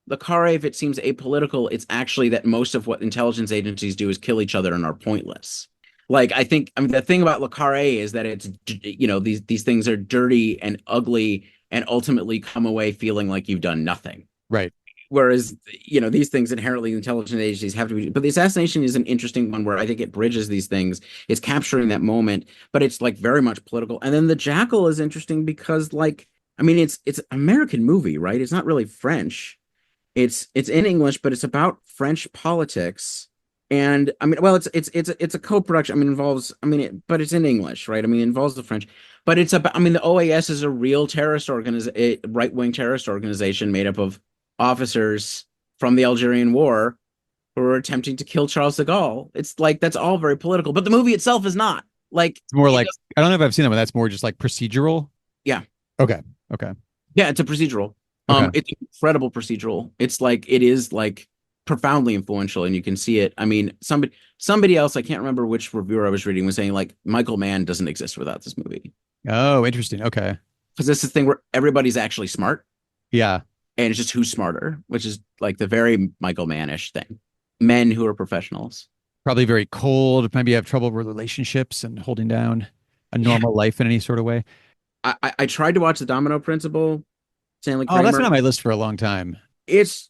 Le Carré, if it seems apolitical, it's actually that most of what intelligence agencies do is kill each other and are pointless. Like, I mean, the thing about Le Carré is that it's, these things are dirty and ugly and ultimately come away feeling like you've done nothing. Right. Whereas, these things inherently intelligence agencies have to be, but The Assassination is an interesting one where I think it bridges these things. It's capturing that moment, but it's like very much political. And then The Jackel is interesting because, like, I mean, it's an American movie, right? It's not really French. It's in English, but it's about French politics. And I mean, well, it's a co-production. I mean, but it's in English, right? I mean, it involves the French, but it's about, I mean, the OAS is a real right-wing terrorist organization made up of officers from the Algerian War who were attempting to kill Charles de Gaulle. It's like, that's all very political, but the movie itself is not. Like, it's more like, I don't know if I've seen it, but that's more just like procedural. Yeah. Okay. Yeah, it's a procedural. Okay. It's an incredible procedural. It's like, it is like profoundly influential, and you can see it. I mean, somebody else, I can't remember which reviewer I was reading, was saying like Michael Mann doesn't exist without this movie. Oh, interesting. Okay. Because this is the thing where everybody's actually smart. Yeah. And it's just who's smarter, which is like the very Michael Mann-ish thing. Men who are professionals. Probably very cold, maybe have trouble with relationships and holding down a normal life in any sort of way. I tried to watch the Domino Principle. Stanley Kramer. That's been on my list for a long time. It's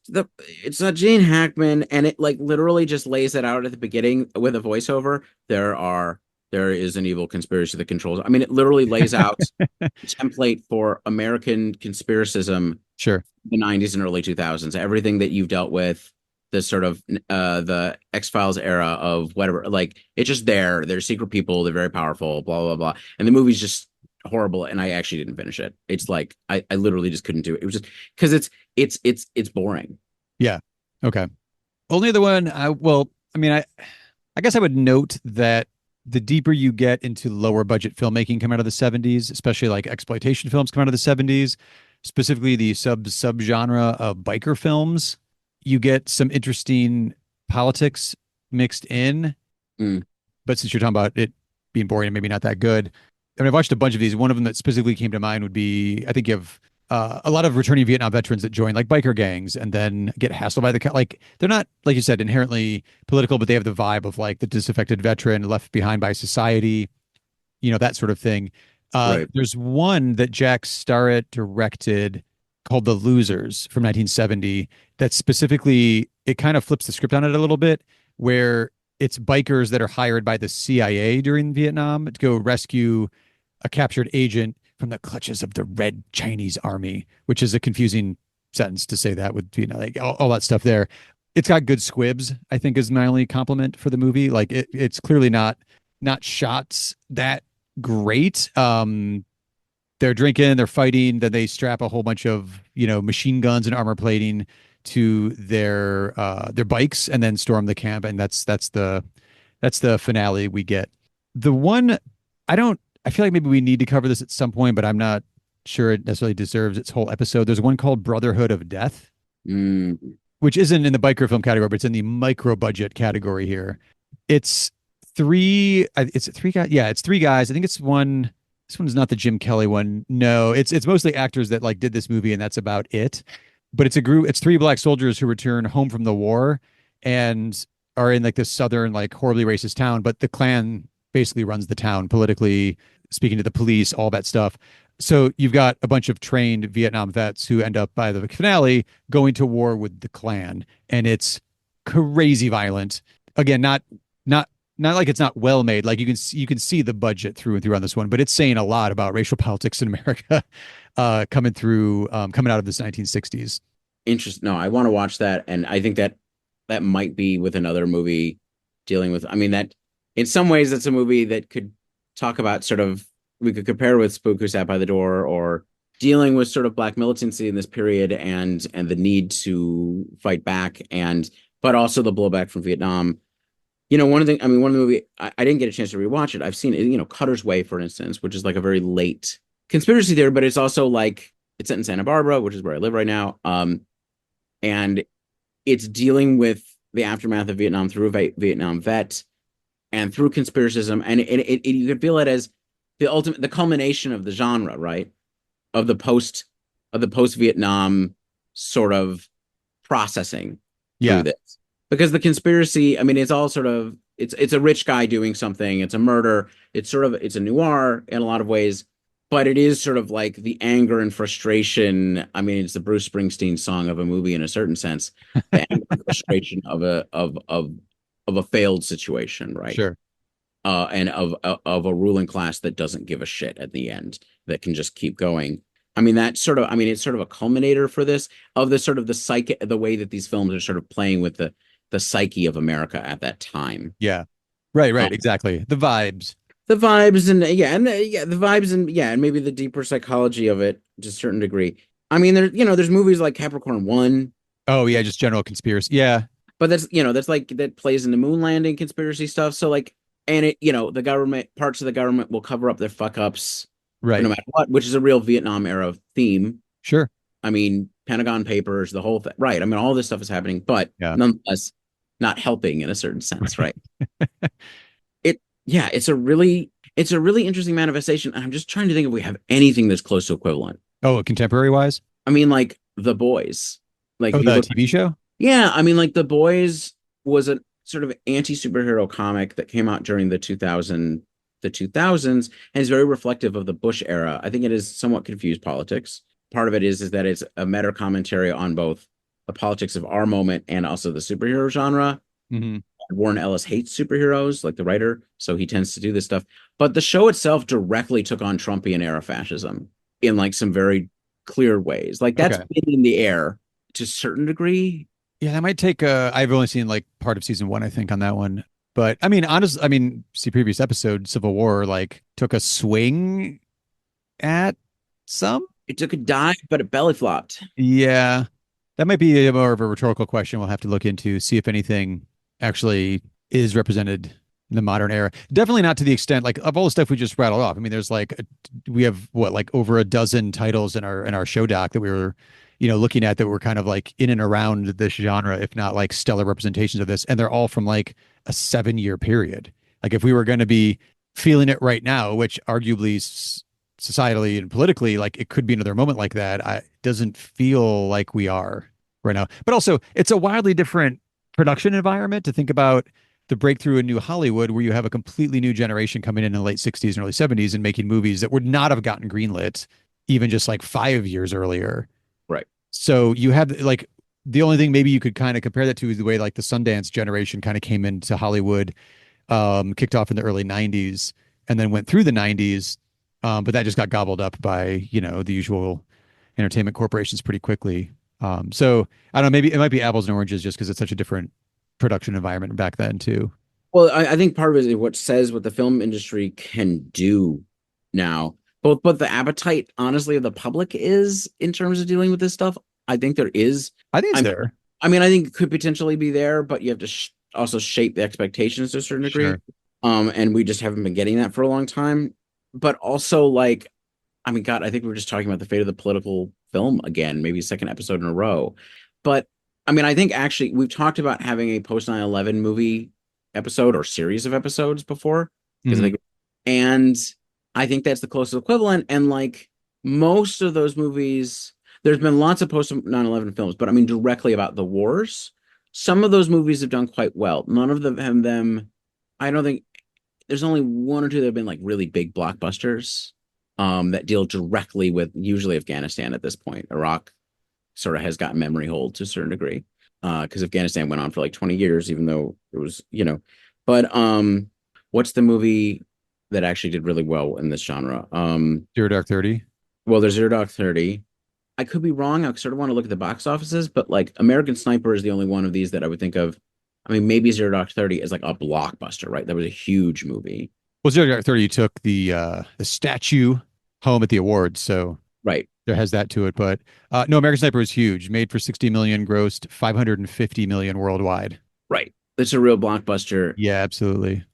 a Gene Hackman, and it like literally just lays it out at the beginning with a voiceover. There is an evil conspiracy that controls. I mean, it literally lays out a template for American conspiracism. Sure. The 90s and early 2000s, everything that you've dealt with, the sort of the X-Files era of whatever, like it's just there. They're secret people. They're very powerful. Blah blah blah. And the movie's just horrible, and I actually didn't finish it. It's like I literally just couldn't do it. It was just because it's boring. Yeah. Okay. Only other one. I guess I would note that the deeper you get into lower budget filmmaking come out of the 70s, especially like exploitation films come out of the 70s, specifically the subgenre of biker films, you get some interesting politics mixed in. Mm. But since you're talking about it being boring and maybe not that good, I mean, I've watched a bunch of these. One of them that specifically came to mind would be, I think you have a lot of returning Vietnam veterans that join like biker gangs and then get hassled by like they're not, like you said, inherently political, but they have the vibe of like the disaffected veteran left behind by society, that sort of thing. Right. There's one that Jack Starrett directed called The Losers from 1970 that specifically, it kind of flips the script on it a little bit, where it's bikers that are hired by the CIA during Vietnam to go rescue a captured agent from the clutches of the Red Chinese Army, which is a confusing sentence to say that with, like all that stuff there. It's got good squibs, I think, is my only compliment for the movie. Like it's clearly not shots that great. They're drinking, they're fighting, then they strap a whole bunch of, machine guns and armor plating to their bikes and then storm the camp. And that's the finale we get. The one I feel like maybe we need to cover this at some point, but I'm not sure it necessarily deserves its whole episode. There's one called Brotherhood of Death, which isn't in the biker film category, but it's in the micro budget category here. It's three guys. Yeah, it's three guys. I think it's one. This one's not the Jim Kelly one. No, it's mostly actors that like did this movie, and that's about it. But it's a group. It's three black soldiers who return home from the war and are in like this southern, like horribly racist town. But the Klan basically runs the town politically, speaking to the police, all that stuff. So you've got a bunch of trained Vietnam vets who end up by the finale going to war with the Klan, and it's crazy violent. Again, not like it's not well made. Like you can see the budget through and through on this one, but it's saying a lot about racial politics in America coming out of this 1960s. Interesting. No, I want to watch that, and I think that might be with another movie dealing with. I mean, that in some ways that's a movie that could talk about sort of, we could compare with Spook Who Sat by the Door, or dealing with sort of black militancy in this period and the need to fight back, but also the blowback from Vietnam. One of the movie, I didn't get a chance to rewatch it. I've seen it, Cutter's Way, for instance, which is like a very late conspiracy theory, but it's also like, it's set in Santa Barbara, which is where I live right now. And it's dealing with the aftermath of Vietnam through a Vietnam vet and through conspiracism. And you can feel it as the culmination of the genre, right? Of the post Vietnam sort of processing through this. Because the conspiracy, I mean, it's all sort of, it's a rich guy doing something. It's a murder. It's a noir in a lot of ways, but it is sort of like the anger and frustration. I mean, it's the Bruce Springsteen song of a movie in a certain sense, the anger and frustration of a failed situation, right? Sure. And of a ruling class that doesn't give a shit at the end, that can just keep going. I mean, it's sort of a culminator for this, of the sort of the psyche, the way that these films are sort of playing with the psyche of America at that time. Yeah. Right. Exactly. The vibes and maybe the deeper psychology of it to a certain degree. I mean, there's movies like Capricorn 1. Oh yeah. Just general conspiracy. Yeah. But that's like, that plays into moon landing conspiracy stuff. So like, and parts of the government will cover up their fuck ups. Right. No matter what, which is a real Vietnam era theme. Sure. I mean, Pentagon Papers, the whole thing. Right. I mean, all this stuff is happening, but nonetheless, not helping in a certain sense. Right. It's a really interesting manifestation. And I'm just trying to think if we have anything that's close to equivalent. Oh, contemporary wise? I mean, like The Boys. Like the TV show? Yeah. I mean, like The Boys was a sort of anti-superhero comic that came out during the 2000s, and is very reflective of the Bush era. I think it is somewhat confused politics. Part of it is that it's a meta commentary on both the politics of our moment and also the superhero genre. Mm-hmm. Warren Ellis hates superheroes, like the writer, so he tends to do this stuff. But the show itself directly took on Trumpian era fascism in like some very clear ways. Like that's been in the air to a certain degree. Yeah, that might take I've only seen like part of season 1, I think, on that one. But I mean, honestly, see previous episode, Civil War, like took a swing at some. It took a dive, but it belly flopped. Yeah, that might be more of a rhetorical question. We'll have to look into, see if anything actually is represented in the modern era. Definitely not to the extent like of all the stuff we just rattled off. I mean, there's like we have like over a dozen titles in our show doc that we were looking at that were kind of like in and around this genre, if not like stellar representations of this. And they're all from like a 7-year period. Like if we were going to be feeling it right now, which arguably societally and politically, like it could be another moment like that, it doesn't feel like we are right now. But also, it's a wildly different production environment to think about the breakthrough in New Hollywood, where you have a completely new generation coming in the late 60s and early 70s and making movies that would not have gotten greenlit even just like 5 years earlier. Right. So you have like the only thing maybe you could kind of compare that to is the way like the Sundance generation kind of came into Hollywood, kicked off in the early 90s and then went through the 90s. But that just got gobbled up by, the usual entertainment corporations pretty quickly. So I don't know, maybe it might be apples and oranges just because it's such a different production environment back then too. Well, I think part of it is what the film industry can do now. But the appetite, honestly, of the public is in terms of dealing with this stuff. I think there is. I think it's there. I mean, I think it could potentially be there, but you have to also shape the expectations to a certain degree. Sure. And we just haven't been getting that for a long time. But also, like, I mean, God, I think we were just talking about the fate of the political film again, maybe a second episode in a row. But I mean, I think actually we've talked about having a post 9/11 movie episode or series of episodes before. And I think that's the closest equivalent. And like most of those movies, there's been lots of post 9/11 films, but I mean, directly about the wars. Some of those movies have done quite well. None of them, I don't think, there's only one or two that have been like really big blockbusters that deal directly with usually Afghanistan at this point. Iraq sort of has got memory hold to a certain degree because Afghanistan went on for like 20 years, even though it was, But what's the movie that actually did really well in this genre? Zero Dark 30. Well, there's Zero Dark 30. I could be wrong. I sort of want to look at the box offices, but like American Sniper is the only one of these that I would think of. I mean, maybe Zero Dark 30 is like a blockbuster, right? That was a huge movie. Well, Zero Dark 30 took the statue home at the awards, so right there has that to it. But no, American Sniper is huge. Made for 60 million, grossed 550 million worldwide. Right, it's a real blockbuster. Yeah, absolutely.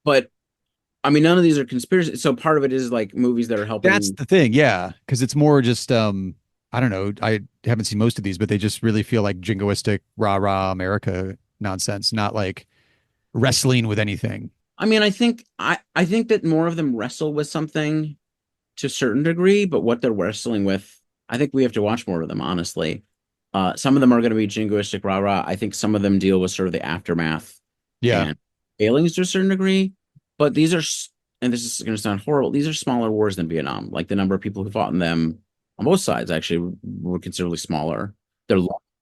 But I mean, none of these are conspiracy. So part of it is like movies that are helping. That's the thing, yeah, because it's more just I don't know. I haven't seen most of these, but they just really feel like jingoistic rah rah America nonsense, not like wrestling with anything. I mean, I think that more of them wrestle with something to a certain degree, but what they're wrestling with, I think we have to watch more of them, honestly. Some of them are going to be jingoistic rah rah. I think some of them deal with sort of the aftermath, and failings to a certain degree. But these are, and this is going to sound horrible, these are smaller wars than Vietnam. Like the number of people who fought in them on both sides actually were considerably smaller. They're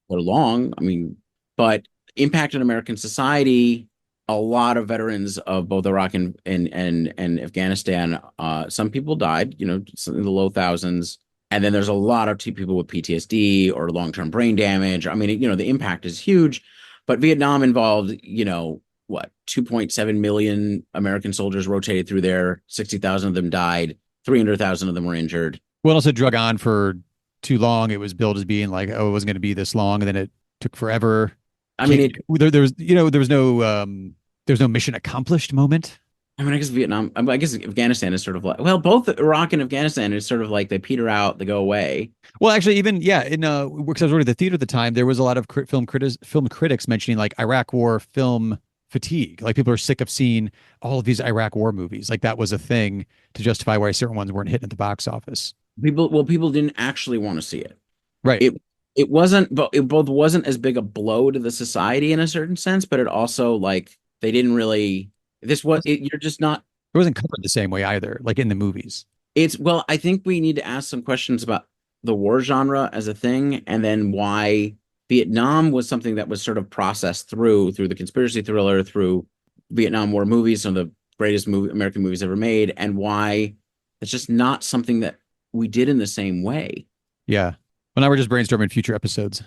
long. I mean, but impact on American society, a lot of veterans of both Iraq and Afghanistan. Some people died, in the low thousands. And then there's a lot of people with PTSD or long-term brain damage. I mean, the impact is huge, but Vietnam involved, 2.7 million American soldiers rotated through there. 60,000 of them died. 300,000 of them were injured. Well, also drug on for too long. It was billed as being like, it wasn't going to be this long. And then it took forever. I mean, there was no mission accomplished moment. I mean, I guess Afghanistan is sort of like, well, both Iraq and Afghanistan is sort of like they peter out, they go away. Well, actually, even, because I was working at the theater at the time, there was a lot of film critics mentioning like Iraq war film fatigue. Like people are sick of seeing all of these Iraq war movies. Like that was a thing to justify why certain ones weren't hitting at the box office. People didn't actually want to see it. Right. It wasn't, but it both wasn't as big a blow to the society in a certain sense, but it also like they didn't really. You're just not. It wasn't covered the same way either, like in the movies. I think we need to ask some questions about the war genre as a thing, and then why Vietnam was something that was sort of processed through the conspiracy thriller, through Vietnam War movies, some of the greatest American movies ever made, and why it's just not something that we did in the same way. Yeah. Well, now we're just brainstorming future episodes.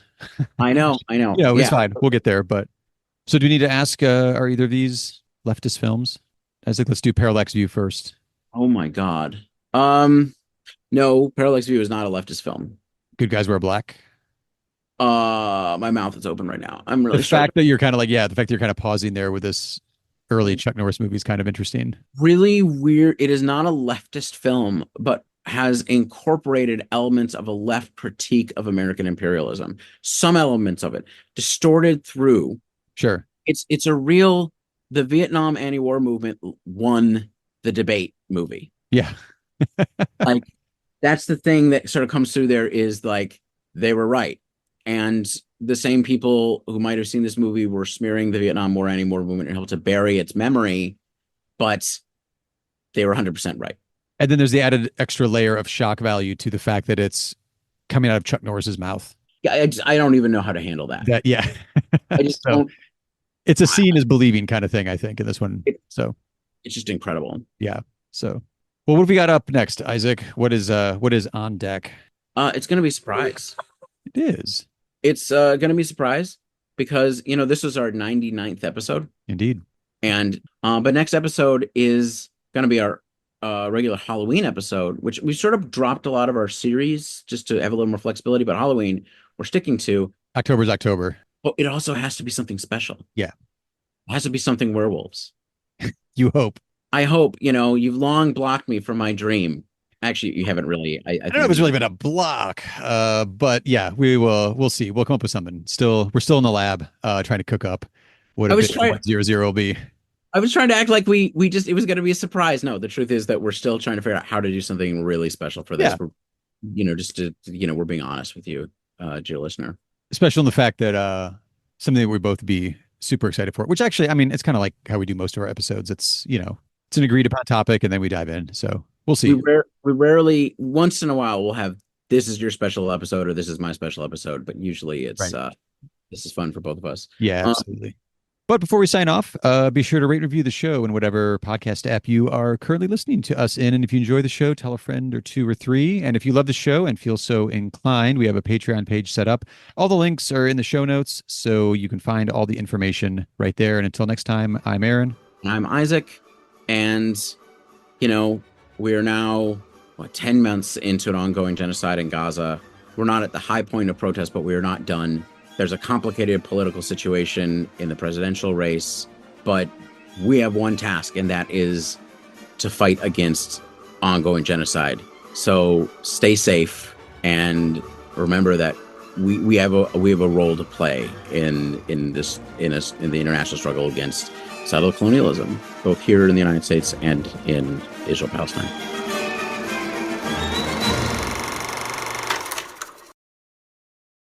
I know. It's fine. We'll get there. But so do we need to ask, are either of these leftist films? Let's do Parallax View first. Oh my God. No, Parallax View is not a leftist film. Good Guys Wear Black. My mouth is open right now. I'm really the fact that you're kind of pausing there with this early Chuck Norris movie is kind of interesting. Really weird. It is not a leftist film, but has incorporated elements of a left critique of American imperialism, some elements of it distorted through. Sure. It's a real, the Vietnam anti-war movement won the debate movie. Yeah. Like, that's the thing that sort of comes through there, is like, they were right. And the same people who might have seen this movie were smearing the Vietnam War anti-war movement and helped to bury its memory, but they were 100% right. And then there's the added extra layer of shock value to the fact that it's coming out of Chuck Norris's mouth. Yeah, I don't even know how to handle that. Yeah. I just don't. It's a seeing is believing kind of thing, I think, in this one. So it's just incredible. Yeah. So, well, what have we got up next, Isaac? What is on deck? It's going to be a surprise. It is. It's going to be a surprise because, this was our 99th episode. Indeed. And but next episode is going to be our regular Halloween episode, which we sort of dropped a lot of our series just to have a little more flexibility. But Halloween, we're sticking to. October's October. But it also has to be something special. Yeah. It has to be something werewolves. You hope. I hope. You've long blocked me from my dream. Actually, you haven't really. I don't know if it's really been a block, but yeah, we'll see. We'll come up with something. We're still in the lab, trying to cook up what a 0 will be. I was trying to act like it was going to be a surprise. No, the truth is that we're still trying to figure out how to do something really special for this. Yeah. Just to, we're being honest with you, dear listener. Especially in the fact that something that we both be super excited for, which actually, I mean, it's kind of like how we do most of our episodes. It's, it's an agreed upon topic and then we dive in. So we'll see. We rarely, once in a while, we'll have, this is your special episode or this is my special episode, but usually it's, this is fun for both of us. Yeah, absolutely. But before we sign off, be sure to rate and review the show in whatever podcast app you are currently listening to us in. And if you enjoy the show, tell a friend or two or three. And if you love the show and feel so inclined, we have a Patreon page set up. All the links are in the show notes, so you can find all the information right there. And until next time, I'm Aaron. I'm Isaac. And, we are now, 10 months into an ongoing genocide in Gaza. We're not at the high point of protest, but we are not done. There's a complicated political situation in the presidential race, but we have one task, and that is to fight against ongoing genocide. So stay safe and remember that we have a role to play in the international struggle against settler colonialism, both here in the United States and in Israel-Palestine.